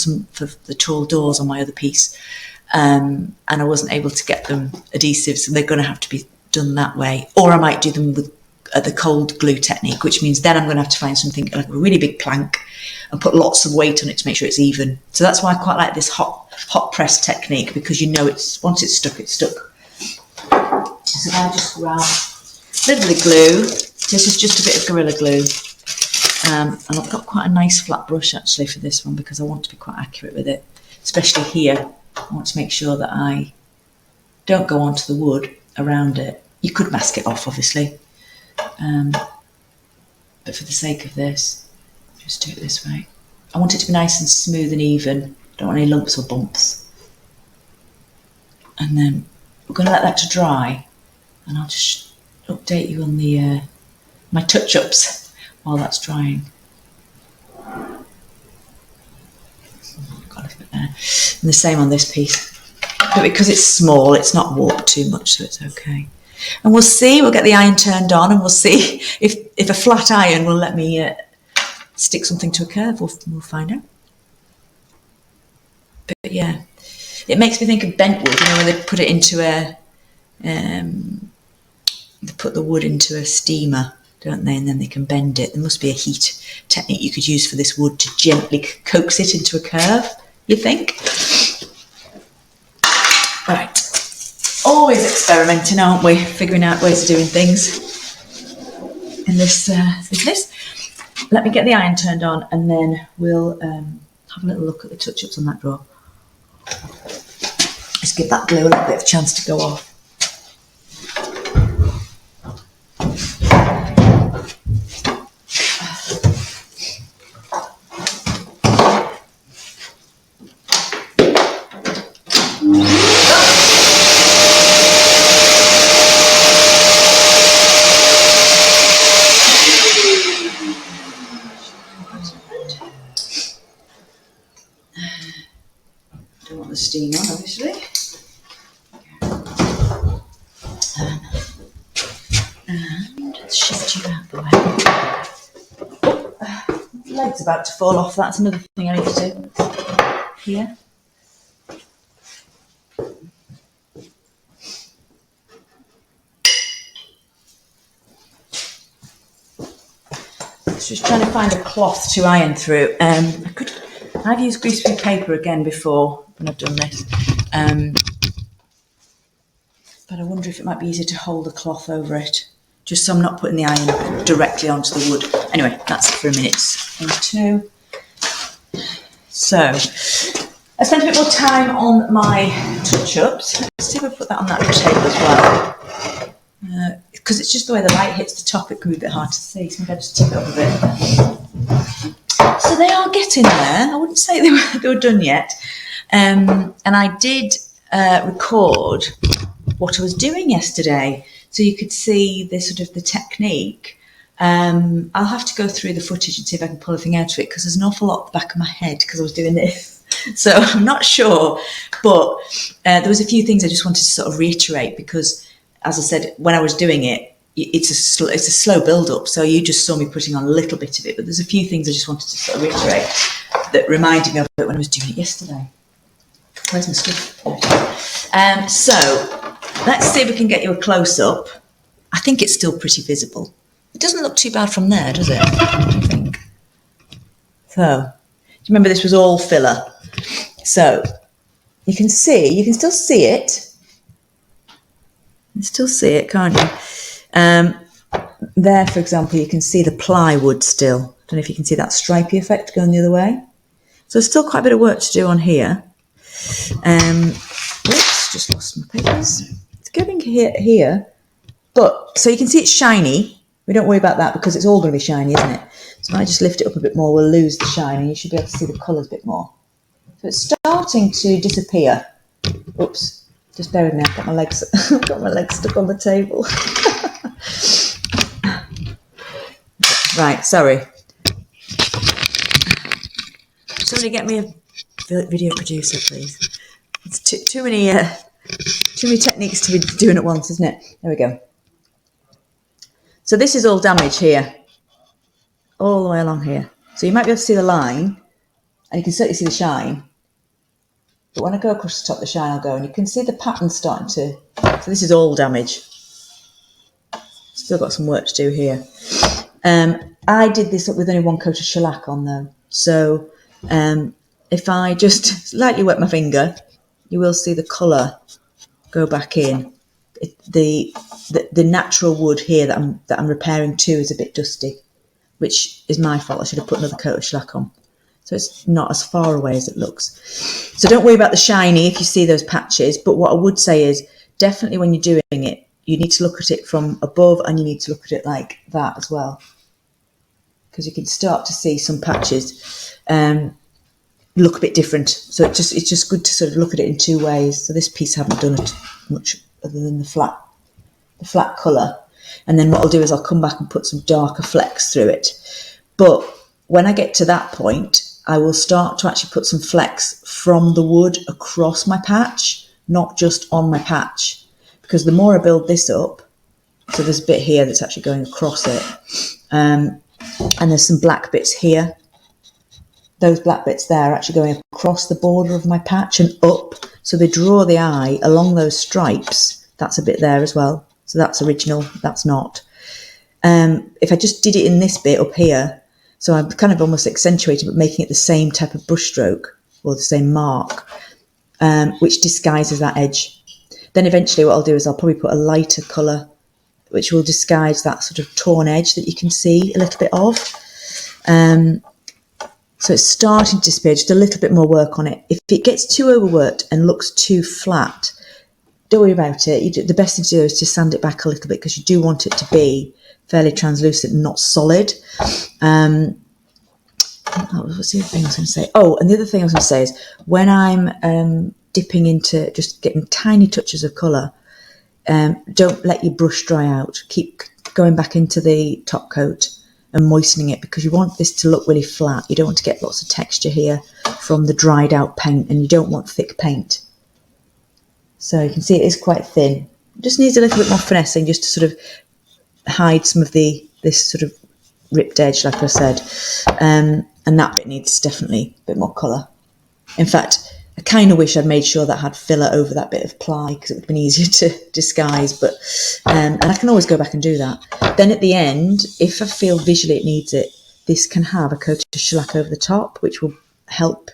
S1: the tall doors on my other piece. And I wasn't able to get them adhesive, so they're going to have to be done that way. Or I might do them with the cold glue technique, which means then I'm going to have to find something like a really big plank and put lots of weight on it to make sure it's even. So that's why I quite like this hot press technique, because you know it's once it's stuck, it's stuck. So I just grab a little bit of glue. This is just a bit of Gorilla Glue. And I've got quite a nice flat brush actually for this one because I want to be quite accurate with it, especially here. I want to make sure that I don't go onto the wood around it. You could mask it off, obviously. But for the sake of this, just do it this way. I want it to be nice and smooth and even. Don't want any lumps or bumps. And then we're going to let that to dry, and I'll just update you on the my touch-ups while that's drying. Got a little bit there. And the same on this piece. But because it's small, it's not warped too much, so it's okay. And we'll see, we'll get the iron turned on, and we'll see if a flat iron will let me stick something to a curve. We'll find out. But yeah, it makes me think of bent wood, you know, when they put it into they put the wood into a steamer, don't they? And then they can bend it. There must be a heat technique you could use for this wood to gently coax it into a curve, you think? Right. Always experimenting, aren't we? Figuring out ways of doing things in this business. Let me get the iron turned on, and then we'll have a little look at the touch-ups on that drawer. Just give that glue a little bit of a chance to go off. Don't want the steam on, obviously. And shift you out the way. Leg's about to fall off. That's another thing I need to do here. Just trying to find a cloth to iron through. I've used greaseproof paper again before when I've done this, but I wonder if it might be easier to hold a cloth over it, just so I'm not putting the iron directly onto the wood. Anyway, that's it for a minute. 1, 2. So I spent a bit more time on my touch-ups. Let's see if I put that on that table as well. Because it's just the way the light hits the top, it can be a bit hard to see, so maybe I'll just tip it up a bit. So they are getting there. I wouldn't say they were done yet. And I did record what I was doing yesterday, so you could see the sort of the technique. I'll have to go through the footage and see if I can pull anything out of it, because there's an awful lot at the back of my head because I was doing this. So I'm not sure, but there was a few things I just wanted to sort of reiterate, because as I said, when I was doing it, it's a slow build-up, so you just saw me putting on a little bit of it, but there's a few things I just wanted to sort of reiterate that reminded me of it when I was doing it yesterday. Where's my stuff? So let's see if we can get you a close-up. I think it's still pretty visible. It doesn't look too bad from there, does it? What do you think? So, do you remember this was all filler? So you can still see it. You can still see it, can't you? There, for example, you can see the plywood still. I don't know if you can see that stripy effect going the other way. So there's still quite a bit of work to do on here. Oops, just lost my papers. It's getting here. But, so you can see it's shiny. We don't worry about that because it's all going to be shiny, isn't it? So if I just lift it up a bit more, we'll lose the shine and you should be able to see the colours a bit more. So it's starting to disappear. Oops. Just bear with me, I've got my legs stuck on the table. Right, sorry. Somebody get me a video producer, please. It's too many techniques to be doing at once, isn't it? There we go. So this is all damage here, all the way along here. So you might be able to see the line, and you can certainly see the shine. But when I go across the top, the shine will go, and you can see the pattern starting to... So this is all damage. Still got some work to do here. I did this up with only 1 coat of shellac on, though. So if I just slightly wet my finger, you will see the colour go back in. The natural wood here that I'm repairing to is a bit dusty, which is my fault. I should have put another coat of shellac on. So it's not as far away as it looks. So don't worry about the shiny if you see those patches. But what I would say is definitely when you're doing it, you need to look at it from above and you need to look at it like that as well. Because you can start to see some patches look a bit different. So it's just good to sort of look at it in 2 ways. So this piece I haven't done it much other than the flat colour. And then what I'll do is I'll come back and put some darker flecks through it. But when I get to that point, I will start to actually put some flecks from the wood across my patch, not just on my patch. Because the more I build this up, so there's a bit here that's actually going across it, and there's some black bits here. Those black bits there are actually going across the border of my patch and up, so they draw the eye along those stripes. That's a bit there as well. So that's original, that's not. If I just did it in this bit up here, so I'm kind of almost accentuating, but making it the same type of brush stroke or the same mark, which disguises that edge. Then eventually what I'll do is I'll probably put a lighter colour, which will disguise that sort of torn edge that you can see a little bit of. So it's starting to disappear, just a little bit more work on it. If it gets too overworked and looks too flat, don't worry about it. The best thing to do is to sand it back a little bit because you do want it to be fairly translucent and not solid. What's the other thing I was going to say? Oh, and the other thing I was going to say is when I'm dipping into just getting tiny touches of colour, don't let your brush dry out. Keep going back into the top coat and moistening it, because you want this to look really flat. You don't want to get lots of texture here from the dried out paint, and you don't want thick paint. So you can see it is quite thin. It just needs a little bit more finessing just to sort of hide some of this sort of ripped edge, like I said. And that bit needs definitely a bit more colour. In fact, I kind of wish I'd made sure that I had filler over that bit of ply, because it would have been easier to disguise, but and I can always go back and do that. Then at the end, if I feel visually it needs it, this can have a coat of shellac over the top, which will help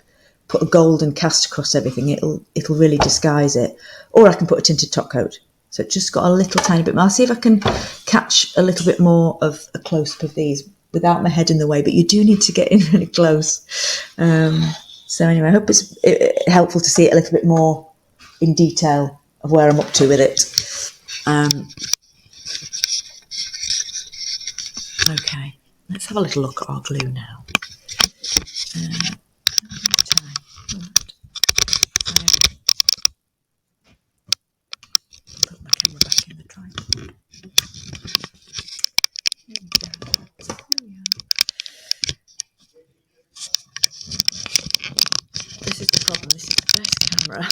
S1: put a golden cast across everything. It'll really disguise it. Or I can put a tinted top coat. So it just got a little tiny bit more. I'll see if I can catch a little bit more of a close-up of these without my head in the way, but you do need to get in really close. So anyway, I hope it's helpful to see it a little bit more in detail of where I'm up to with it. Okay, let's have a little look at our glue now. Put my camera back in the tripod. This is the problem. This is the best camera.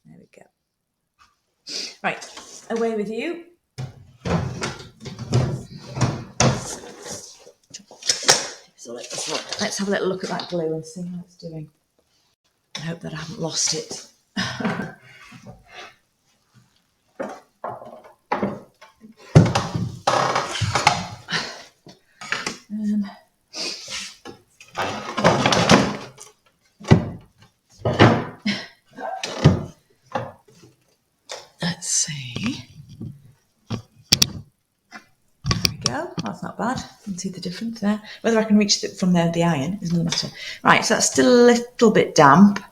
S1: There we go. Right, away with you. So let's have a little look at that glue and see how it's doing. I hope that I haven't lost it. Let's see. There we go. That's not bad. You can see the difference there. Whether I can reach it from there with the iron is another matter. Right, so that's still a little bit damp.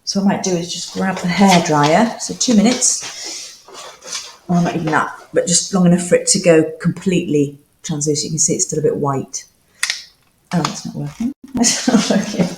S1: So what I might do is just grab the hairdryer. So 2 minutes. Well, not even that, but just long enough for it to go completely translucent. You can see it's still a bit white. Oh, that's not working. That's not working.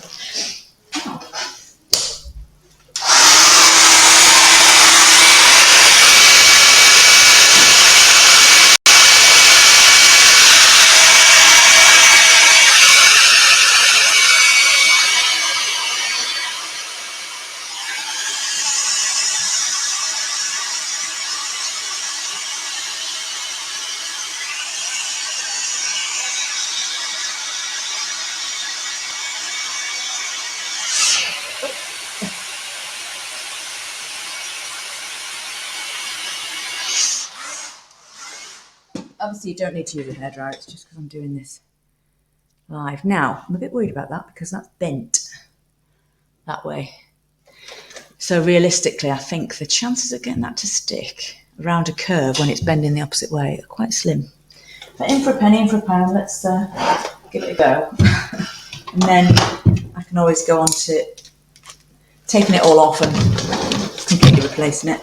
S1: Obviously, you don't need to use a hairdryer. It's just because I'm doing this live. Now, I'm a bit worried about that because that's bent that way. So realistically, I think the chances of getting that to stick around a curve when it's bending the opposite way are quite slim. But in for a penny, in for a pound, let's give it a go. And then I can always go on to taking it all off and completely replacing it.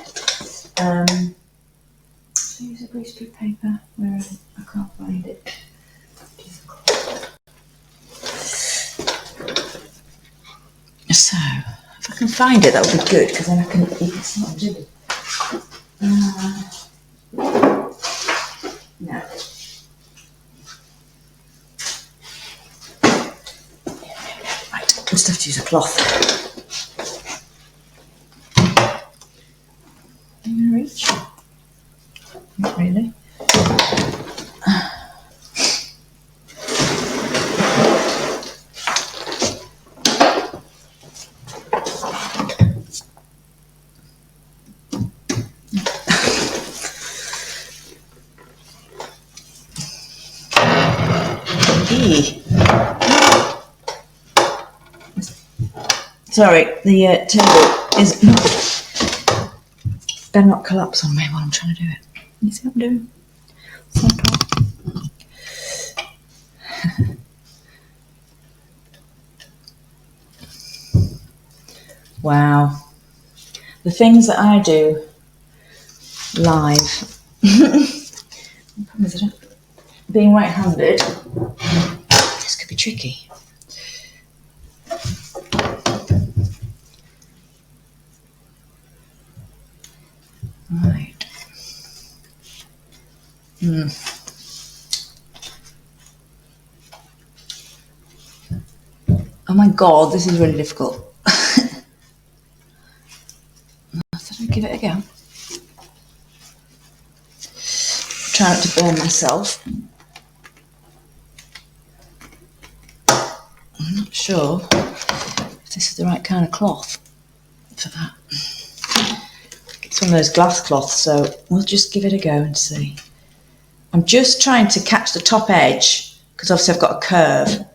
S1: Use a greaseproof paper. Where is it? I can't find it. So, if I can find it, that would be good, because then you can see what I'm doing. No. Right, just have to use a cloth. Can you reach? Not really. Sorry, the table is not. Better not collapse on me while I'm trying to do it. You see what I'm doing? Wow. The things that I do live. Being right-handed, this could be tricky. Right. Oh my God, this is really difficult. I thought I'd give it a go. Try not to burn myself. I'm not sure if this is the right kind of cloth for that. It's one of those glass cloths, so we'll just give it a go and see. I'm just trying to catch the top edge, because obviously I've got a curve,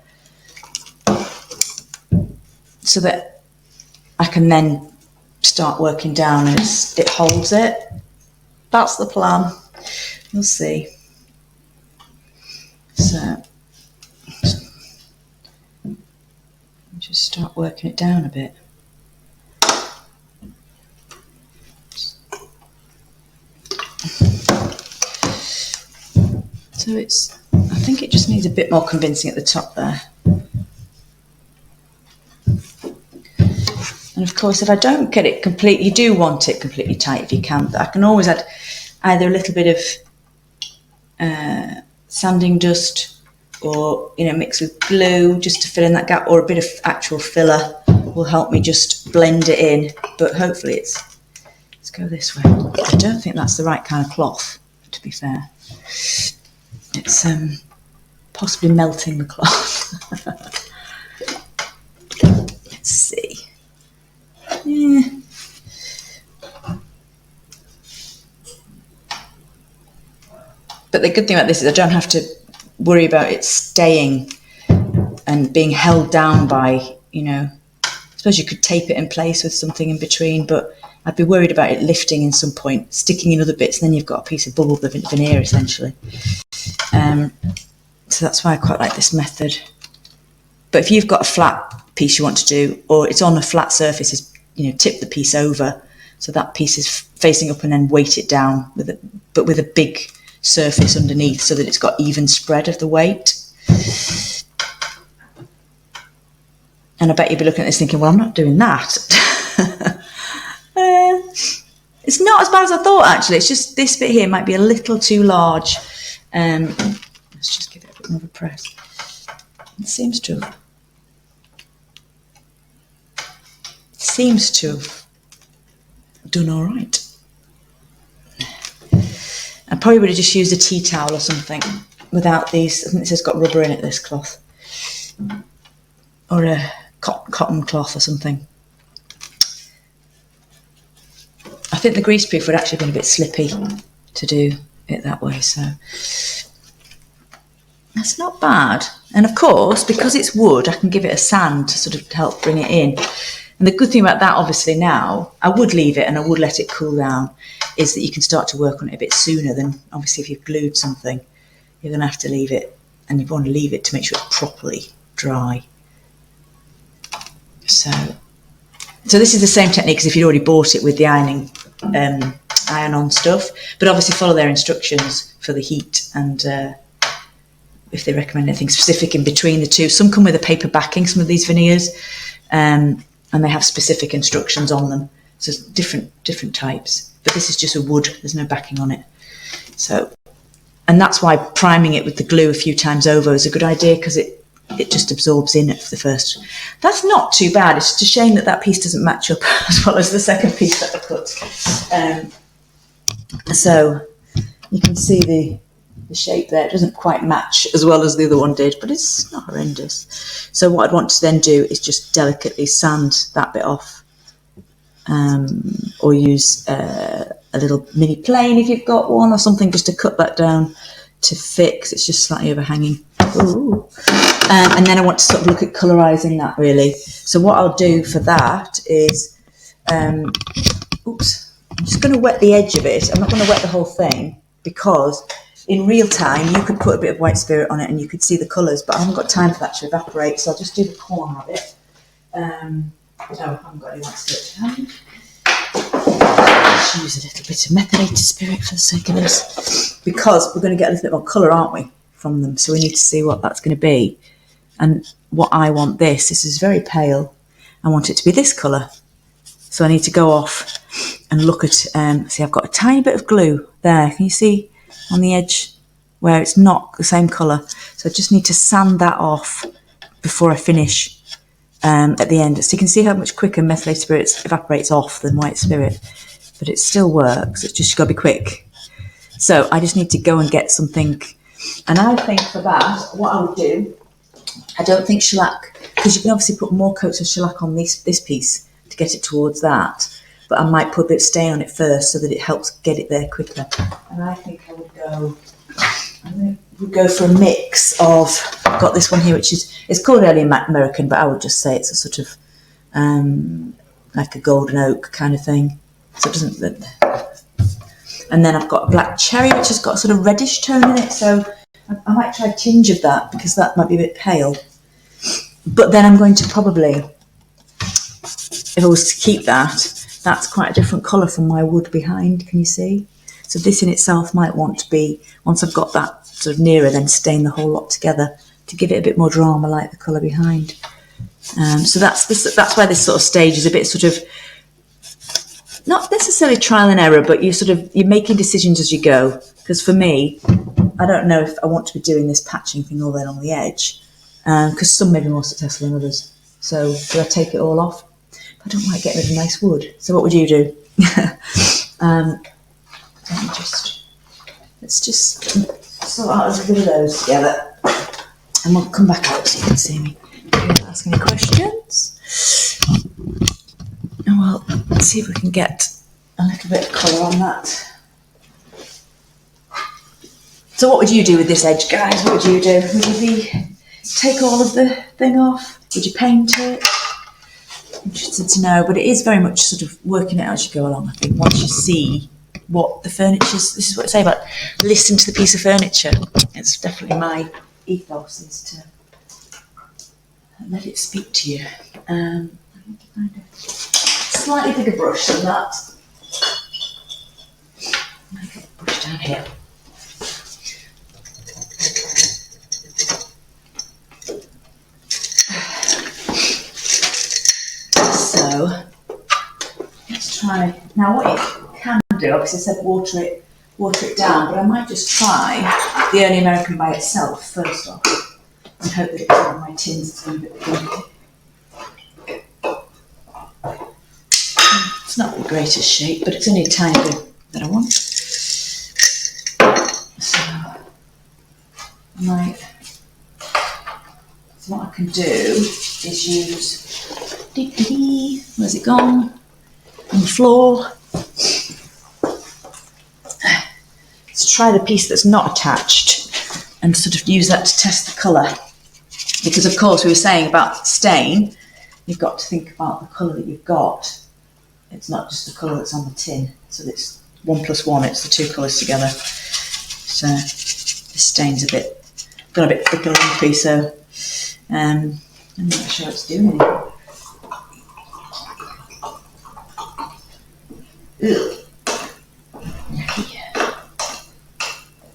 S1: so that I can then start working down and it holds it. That's the plan. We'll see. So just start working it down a bit. So I think it just needs a bit more convincing at the top there. And of course, if I don't get it complete, you do want it completely tight if you can, but I can always add either a little bit of sanding dust, or mix with glue just to fill in that gap, or a bit of actual filler will help me just blend it in. But hopefully let's go this way. I don't think that's the right kind of cloth, to be fair. It's possibly melting the cloth. Let's see. Yeah. But the good thing about this is I don't have to worry about it staying and being held down by, I suppose you could tape it in place with something in between, but I'd be worried about it lifting in some point, sticking in other bits, and then you've got a piece of bubble veneer essentially. So that's why I quite like this method. But if you've got a flat piece you want to do, or it's on a flat surface, tip the piece over so that piece is facing up, and then weight it down with a big surface underneath so that it's got even spread of the weight. And I bet you'll be looking at this thinking, well, I'm not doing that. It's not as bad as I thought, actually. It's just this bit here might be a little too large. Let's just give it a bit more of a press. It seems to have done all right. I probably would have just used a tea towel or something without these. I think this has got rubber in it, this cloth. Or a cotton cloth or something. I think the greaseproof would actually have been a bit slippy to do it that way, so that's not bad. And of course, because it's wood, I can give it a sand to sort of help bring it in. And the good thing about that, obviously, now, I would leave it and I would let it cool down, is that you can start to work on it a bit sooner than, obviously, if you've glued something, you're going to have to leave it, and you want to leave it to make sure it's properly dry. So this is the same technique as if you'd already bought it with the iron-on stuff, but obviously follow their instructions for the heat, and if they recommend anything specific in between the two. Some come with a paper backing, some of these veneers, and they have specific instructions on them. So different types, but this is just a wood. There's no backing on it. So, and that's why priming it with the glue a few times over is a good idea, because it just absorbs in at the first. That's not too bad. It's just a shame that piece doesn't match up as well as the second piece that I cut. So you can see the shape there. It doesn't quite match as well as the other one did, but it's not horrendous. So what I'd want to then do is just delicately sand that bit off, or use a little mini plane if you've got one, or something just to cut that down to fit, because it's just slightly overhanging. Ooh. And then I want to sort of look at colorising that, really. So what I'll do for that is, I'm just going to wet the edge of it. I'm not going to wet the whole thing, because in real time you could put a bit of white spirit on it and you could see the colours, but I haven't got time for that to evaporate, so I'll just do the corner of it. I haven't got any white spirit to hand. Let's use a little bit of methylated spirit for the sake of this, because we're going to get a little bit more colour, aren't we, from them? So we need to see what that's going to be. And what I want this is very pale. I want it to be this colour. So I need to go off and look at, see, I've got a tiny bit of glue there. Can you see on the edge where it's not the same colour. So I just need to sand that off before I finish at the end. So you can see how much quicker methylated spirit evaporates off than white spirit, but it still works. It's just got to be quick. So I just need to go and get something. And I think for that, what I would do, I don't think shellac, because you can obviously put more coats of shellac on this piece to get it towards that, but I might put a bit of stain on it first so that it helps get it there quicker. And I think I would go for a mix of, I've got this one here, which is, it's called Early American, but I would just say it's a sort of like a golden oak kind of thing. So it doesn't, and then I've got a black cherry, which has got a sort of reddish tone in it. So I might try a tinge of that because that might be a bit pale. But then I'm going to probably, if I was to keep that, that's quite a different colour from my wood behind, can you see? So this in itself might want to be, once I've got that sort of nearer, then stain the whole lot together to give it a bit more drama like the colour behind. So that's why this sort of stage is a bit sort of, not necessarily trial and error, but you're making decisions as you go. Because for me, I don't know if I want to be doing this patching thing all the way along the edge, because some may be more successful than others. So do I take it all off? I don't like getting rid of nice wood. So what would you do? Let's just sort out a bit of those together, and we'll come back out so you can see me. Ask any questions, and we'll see if we can get a little bit of colour on that. So what would you do with this edge, guys? What would you do? Would you take all of the thing off? Would you paint it? Interested to know, but it is very much sort of working it out as you go along. I think once you see what the furniture is, this is what I say about listen to the piece of furniture. It's definitely my ethos, is to let it speak to you. I need to find a slightly bigger brush than that. I've got a brush down here. So let's try. Now what you can do, obviously I said water it down, but I might just try the Early American by itself first off and hope that it's on my tins. It's going to be a bit funky. It's not the greatest shape, but it's only a tiny bit that I want. So what I can do is use, where's it gone? On the floor. Let's try the piece that's not attached and sort of use that to test the colour. Because of course we were saying about stain, you've got to think about the colour that you've got. It's not just the colour that's on the tin. So it's 1 + 1, it's the two colours together. So this stain's gone a bit thick and lumpy, so I'm not sure it's doing anything. Ugh.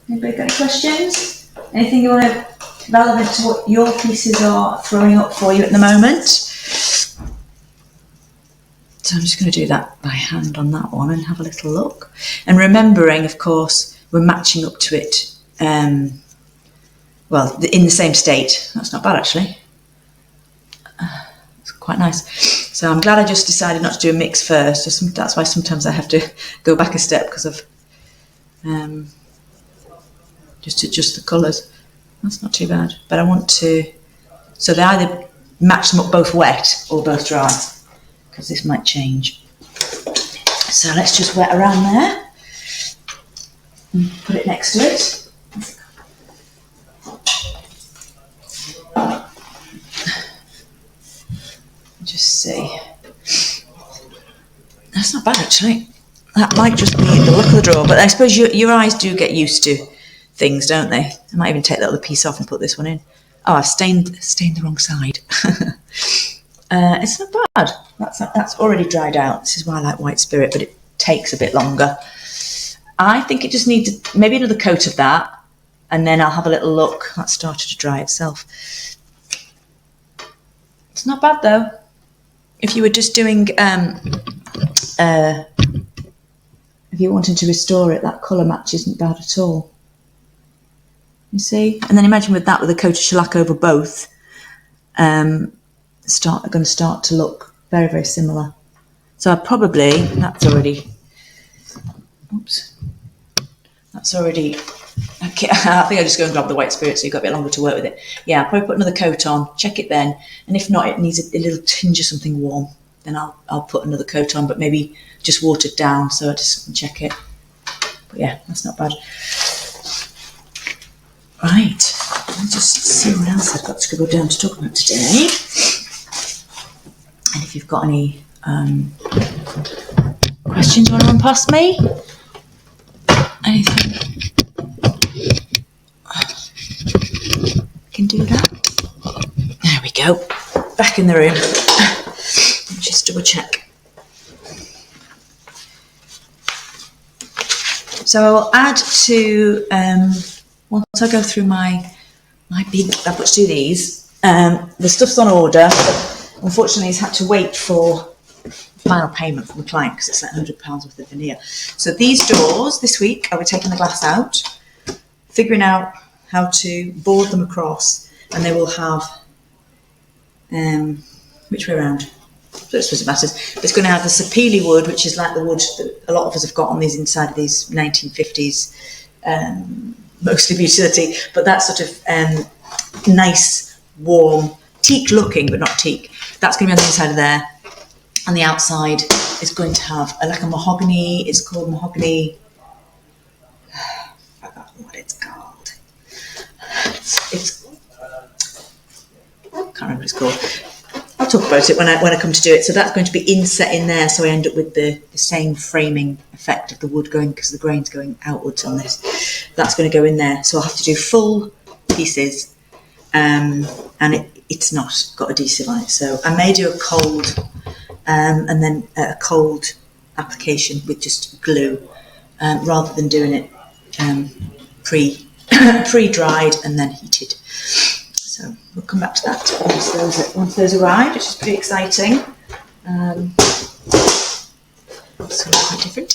S1: Anybody got any questions? Anything you want to relevant to what your pieces are throwing up for you at the moment? So I'm just going to do that by hand on that one and have a little look. And remembering, of course, we're matching up to it, well, in the same state. That's not bad, actually. It's quite nice. So I'm glad I just decided not to do a mix first. That's why sometimes I have to go back a step because of just to adjust the colours. That's not too bad. But I want to, so they either match them up both wet or both dry, because this might change. So let's just wet around there and put it next to it. Just see. That's not bad, actually. That might just be the look of the drawer, but I suppose your eyes do get used to things, don't they? I might even take that other piece off and put this one in. Oh, I've stained the wrong side. It's not bad. That's already dried out. This is why I like white spirit, but it takes a bit longer. I think it just needs maybe another coat of that, and then I'll have a little look. That started to dry itself. It's not bad though. If you were just doing, if you wanted to restore it, that colour match isn't bad at all. You see? And then imagine with that, with a coat of shellac over both, going to start to look very, very similar. So that's already, okay, I think I'll just go and grab the white spirit so you've got a bit longer to work with it. Yeah, I'll probably put another coat on, check it then, and if not, it needs a little tinge of something warm, then I'll put another coat on, but maybe just watered down, so I just check it. But yeah, that's not bad. Right, let me just see what else I've got to go down to talk about today. And if you've got any questions you want to run past me, anything, can do that. There we go. Back in the room. Just double check. So I'll add to, once I go through my big, I've got to do these, the stuff's on order, but unfortunately it's had to wait for final payment from the client because it's like £100 worth of veneer. So these doors this week, I'll be taking the glass out, figuring out how to board them across, and they will have, which way around? So I suppose it matters. It's going to have the sapele wood, which is like the wood that a lot of us have got on these inside of these 1950s, mostly for utility, but that sort of nice, warm, teak looking, but not teak. That's going to be on the inside of there. And the outside is going to have like a mahogany, it's called mahogany, I forgot what it's called. I can't remember what it's called. I'll talk about it when I come to do it. So that's going to be inset in there, so I end up with the same framing effect of the wood going, because the grain's going outwards on this. That's going to go in there. So I'll have to do full pieces, and it's not got adhesive on it. So I may do a cold, and then a cold application with just glue, rather than doing it pre-dried and then heated. So we'll come back to that once those arrive, which is pretty exciting. So quite different.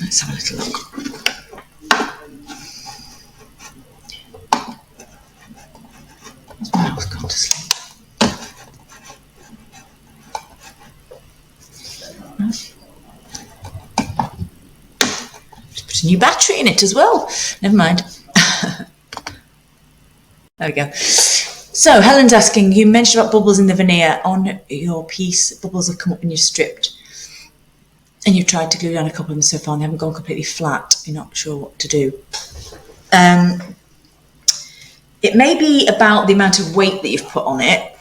S1: Let's have a little look. Has my mouse gone to sleep? No. Just put a new battery in it as well. Never mind. There we go. So Helen's asking, you mentioned about bubbles in the veneer on your piece. Bubbles have come up when you've stripped, and you've tried to glue down a couple of them so far and they haven't gone completely flat. You're not sure what to do. It may be about the amount of weight that you've put on it,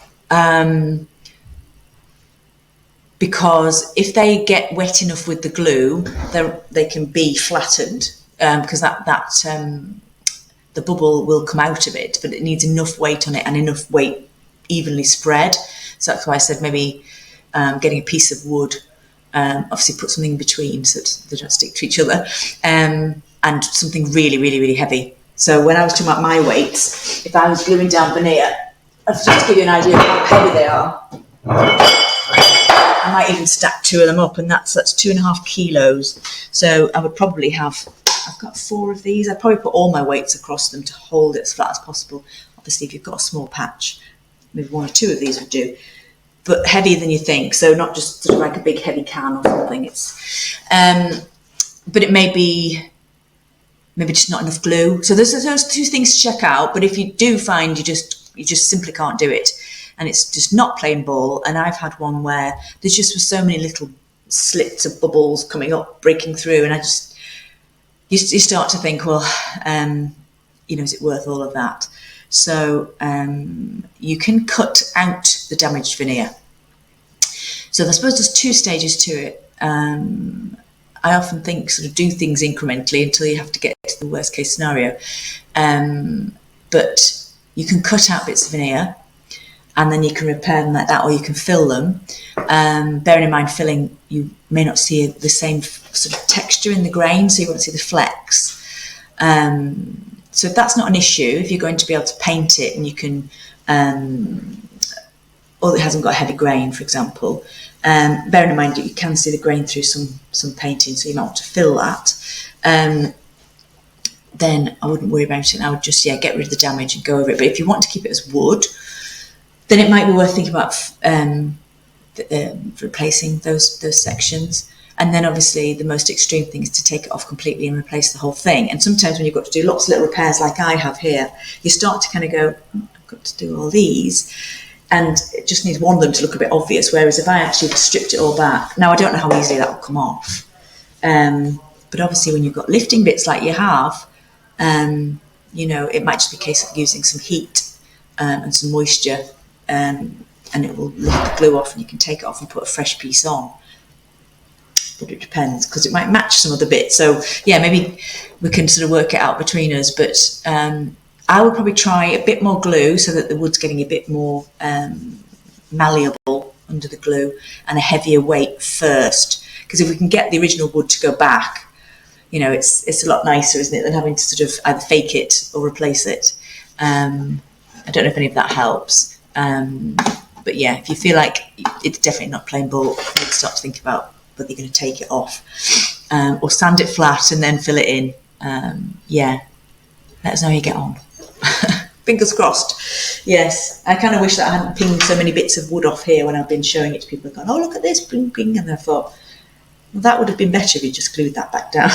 S1: because if they get wet enough with the glue, they can be flattened, because the bubble will come out of it, but it needs enough weight on it and enough weight evenly spread. So that's why I said maybe getting a piece of wood, obviously put something in between so they don't stick to each other, and something really, really, really heavy. So when I was talking about my weights, if I was gluing down veneer, just to give you an idea of how heavy they are, I might even stack two of them up, and that's 2.5 kilos. So I would probably have, I've got 4 of these. I'd probably put all my weights across them to hold it as flat as possible. Obviously, if you've got a small patch, maybe 1 or 2 of these would do. But heavier than you think, so not just sort of like a big heavy can or something. But it may be maybe just not enough glue. So there's those 2 things to check out. But if you do find you just simply can't do it, and it's just not plain ball, and I've had one where there's just so many little slits of bubbles coming up, breaking through, and you start to think, well, is it worth all of that? So you can cut out the damaged veneer. So I suppose there's 2 stages to it. I often think sort of do things incrementally until you have to get to the worst case scenario. But you can cut out bits of veneer and then you can repair them like that, or you can fill them. Bearing in mind filling, you may not see the same sort of texture in the grain, so you won't see the flecks. So if that's not an issue, if you're going to be able to paint it and you can, or it hasn't got a heavy grain, for example, Bearing in mind that you can see the grain through some painting, so you might want to fill that. Then I wouldn't worry about it. I would just get rid of the damage and go over it. But if you want to keep it as wood, then it might be worth thinking about replacing those sections. And then obviously the most extreme thing is to take it off completely and replace the whole thing. And sometimes when you've got to do lots of little repairs like I have here, you start to kind of go, I've got to do all these. And it just needs one of them to look a bit obvious. Whereas if I actually stripped it all back, now I don't know how easily that will come off. But obviously when you've got lifting bits like you have, it might just be a case of using some heat and some moisture, and it will lift the glue off and you can take it off and put a fresh piece on. But it depends, because it might match some of the bits. So maybe we can sort of work it out between us. But I would probably try a bit more glue so that the wood's getting a bit more malleable under the glue, and a heavier weight first. Because if we can get the original wood to go back, it's a lot nicer, isn't it, than having to sort of either fake it or replace it. I don't know if any of that helps. But if you feel like it's definitely not plain ball, you need to start to think about whether you're going to take it off or sand it flat and then fill it in. Let us know how you get on. Fingers crossed. Yes, I kind of wish that I hadn't pinged so many bits of wood off here when I've been showing it to people. Going, oh, look at this, bling, bling. And I thought, well, that would have been better if you just glued that back down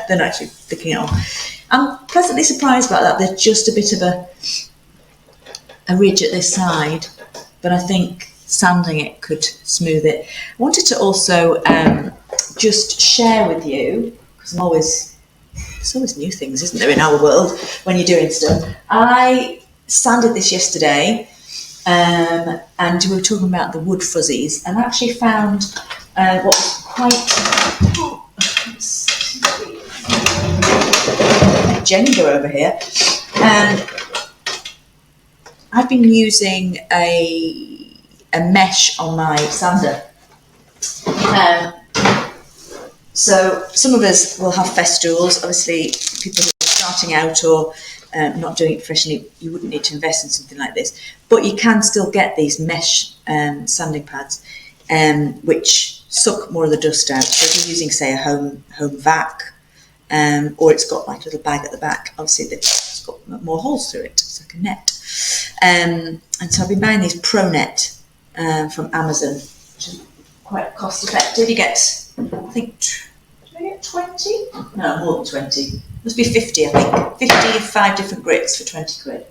S1: than actually sticking it on. I'm pleasantly surprised about that. There's just a bit of a ridge at this side, but I think sanding it could smooth it. I wanted to also just share with you, because there's always new things, isn't there, in our world when you're doing stuff. I sanded this yesterday, and we were talking about the wood fuzzies, and I actually found what was quite Jenga over here. I've been using a mesh on my sander. So some of us will have festoons. Obviously, people who are starting out or not doing it professionally, you wouldn't need to invest in something like this. But you can still get these mesh sanding pads, which suck more of the dust out. So if you're using, say, a home vac, or it's got like a little bag at the back, obviously it's got more holes through it. It's like a net. And so I've been buying these Pro Net from Amazon, which is quite cost effective. You get, I think, did I get 20? No, more than 20. Must be 50, I think. 55 different grits for 20 quid.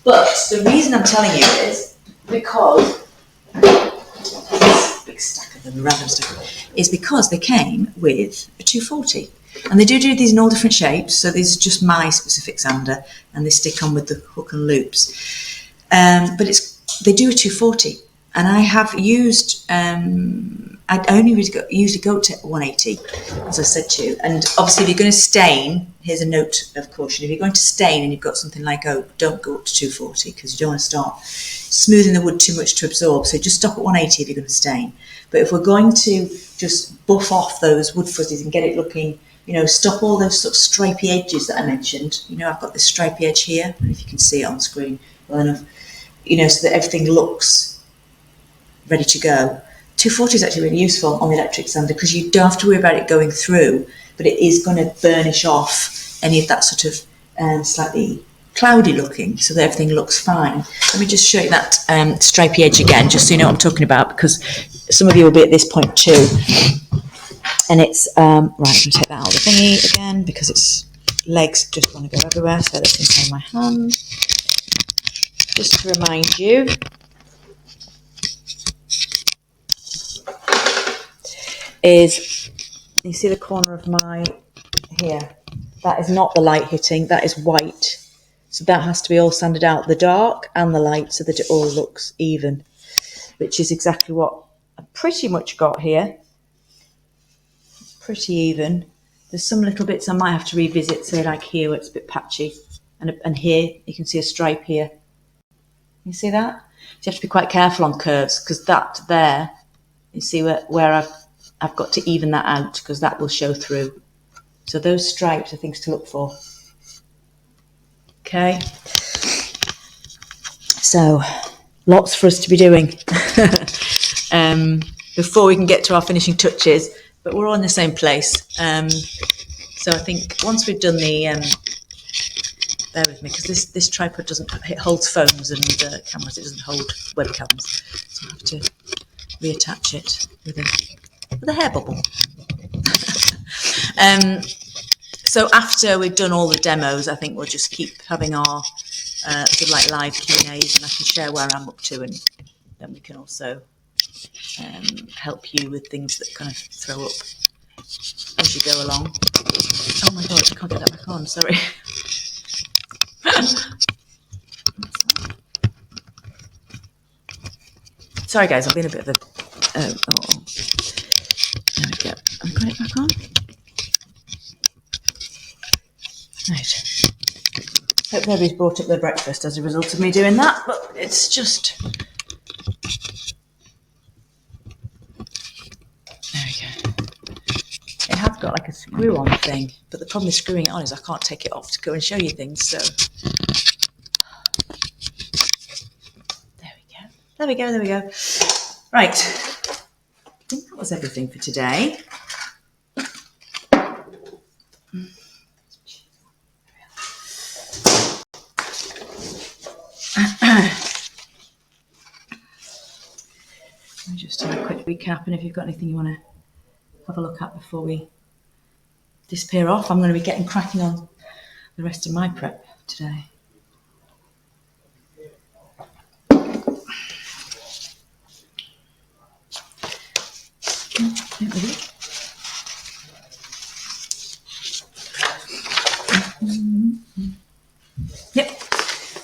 S1: But the reason I'm telling you is because this big stack of them, random stuff, is because they came with a 240. And they do these in all different shapes. So these are just my specific sander, and they stick on with the hook and loops. But they do a 240. And I have used, I only usually go to 180, as I said to you. And obviously, if you're going to stain, here's a note of caution. If you're going to stain and you've got something like oak, don't go up to 240, because you don't want to start smoothing the wood too much to absorb. So just stop at 180 if you're going to stain. But if we're going to just buff off those wood fuzzies and get it looking, stop all those sort of stripy edges that I mentioned. I've got this stripy edge here. I don't know if you can see it on screen well enough. So that everything looks ready to go. 240 is actually really useful on the electric sander, because you don't have to worry about it going through, but it is going to burnish off any of that sort of slightly cloudy looking, so that everything looks fine. Let me just show you that stripy edge again, just so you know what I'm talking about, because some of you will be at this point too. And it's, right, I'm going to take that out of the thingy again, because its legs just want to go everywhere, so that's inside my hand. Just to remind you, is, you see the corner of my, here, that is not the light hitting, that is white. So that has to be all sanded out, the dark and the light, so that it all looks even, which is exactly what I pretty much got here. Pretty even. There's some little bits I might have to revisit, say like here where it's a bit patchy, and here you can see a stripe here. You see that? So you have to be quite careful on curves, because that there, you see where I've got to even that out, because that will show through. So those stripes are things to look for. Okay. So lots for us to be doing. before we can get to our finishing touches, but we're all in the same place. So I think once we've done the, bear with me, because this tripod doesn't, it holds phones and cameras, it doesn't hold webcams. So I have to reattach it with a hair bubble. So after we've done all the demos, I think we'll just keep having our sort of like live Q&As, and I can share where I'm up to, and then we can also help you with things that kind of throw up as you go along. Oh my God, I can't get that back on, sorry. Sorry guys, I've been a bit of a... there we go. Have I got it back on? Right. Hope nobody's brought up their breakfast as a result of me doing that, but it's just... There we go. It has got like a screw-on thing, but the problem with screwing it on is I can't take it off to go and show you things, so... There we go. Right. I think that was everything for today. Let me just do a quick recap, and if you've got anything you want to have a look at before we disappear off, I'm going to be getting cracking on the rest of my prep today. Yep,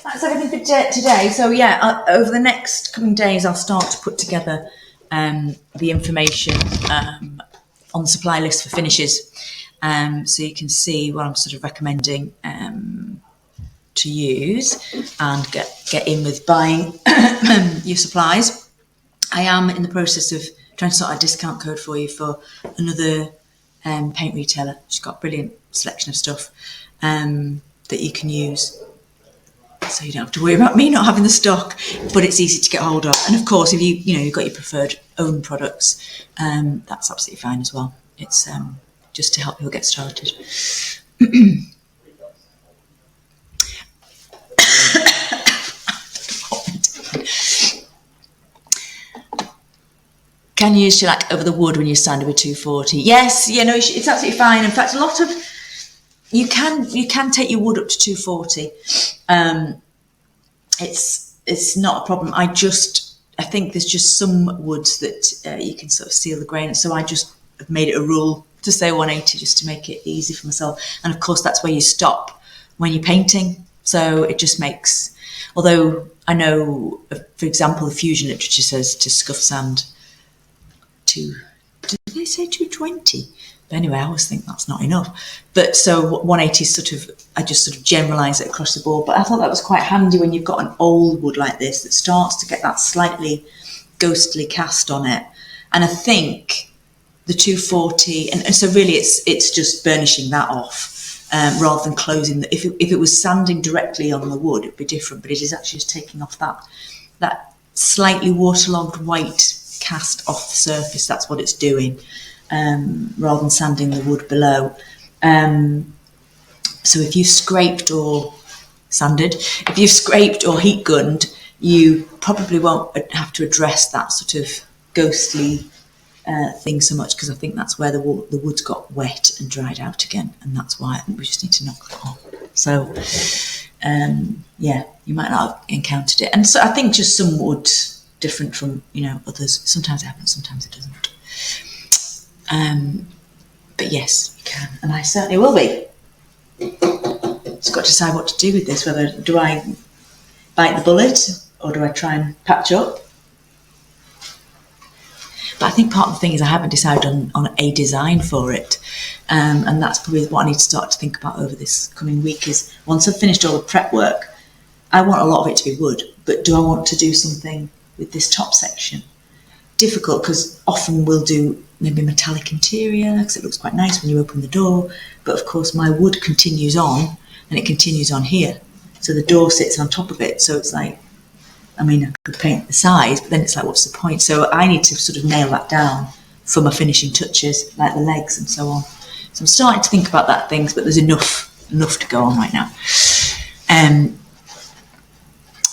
S1: that's everything for today. So yeah, over the next coming days, I'll start to put together the information on the supply list for finishes, so you can see what I'm sort of recommending to use and get in with buying your supplies. I am in the process of trying to sort out a discount code for you for another paint retailer. She's got a brilliant selection of stuff that you can use, so you don't have to worry about me not having the stock, but it's easy to get hold of. And of course, if you've got your preferred own products, that's absolutely fine as well. It's just to help people get started. Can you use shellac over the wood when you're sanding with 240? Yes, it's absolutely fine. In fact, you can take your wood up to 240. It's not a problem. I think there's just some woods that you can sort of seal the grain, so I just have made it a rule to say 180 just to make it easy for myself. And of course, that's where you stop when you're painting. So it just makes, although I know, for example, the fusion literature says to scuff sand did they say 220? But anyway, I always think that's not enough. But so 180 is I just sort of generalise it across the board. But I thought that was quite handy when you've got an old wood like this that starts to get that slightly ghostly cast on it. And I think the 240, and so really it's just burnishing that off rather than closing. If it was sanding directly on the wood, it'd be different. But it is actually just taking off that slightly waterlogged white cast off the surface. That's what it's doing, rather than sanding the wood below. So if you've scraped or heat gunned, you probably won't have to address that sort of ghostly thing so much, because I think that's where the wood's got wet and dried out again, and that's why I think we just need to knock that off. So you might not have encountered it. And so I think just some wood different from others. Sometimes it happens, sometimes it doesn't. But yes, you can, and I certainly will be. Just got to decide what to do with this. Whether do I bite the bullet or do I try and patch up? But I think part of the thing is I haven't decided on a design for it, and that's probably what I need to start to think about over this coming week. Is once I've finished all the prep work, I want a lot of it to be wood, but do I want to do something with this top section? Difficult, because often we'll do maybe metallic interior because it looks quite nice when you open the door, but of course my wood continues on and it continues on here, so the door sits on top of it, so it's like I mean, I could paint the size, but then it's like, what's the point? So I need to sort of nail that down for my finishing touches, like the legs and so on. So I'm starting to think about that things, but there's enough to go on right now.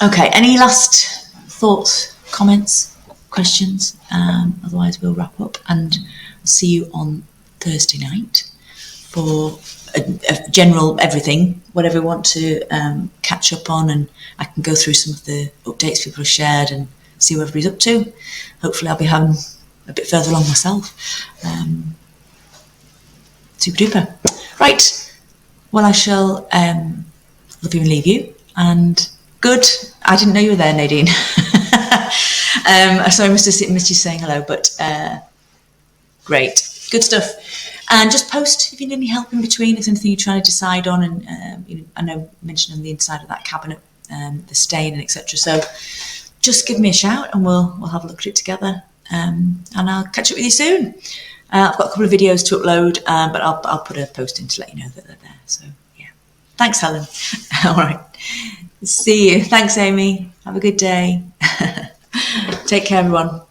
S1: Okay, any last thoughts, comments, questions? Otherwise we'll wrap up, and I'll see you on Thursday night for a general everything, whatever we want to catch up on, and I can go through some of the updates people have shared and see what everybody's up to. Hopefully I'll be having a bit further along myself. Super duper. Right, well, I shall love you and leave you, and good. I didn't know you were there, Nadine. So I must have missed you saying hello, but great, good stuff. And just post if you need any help in between, if there's anything you're trying to decide on. And I know I mentioned on the inside of that cabinet, the stain and etc. So just give me a shout and we'll have a look at it together. And I'll catch up with you soon. I've got a couple of videos to upload, but I'll put a post in to let you know that they're there. So yeah, thanks, Helen. All right, see you. Thanks, Amy. Have a good day. Take care, everyone.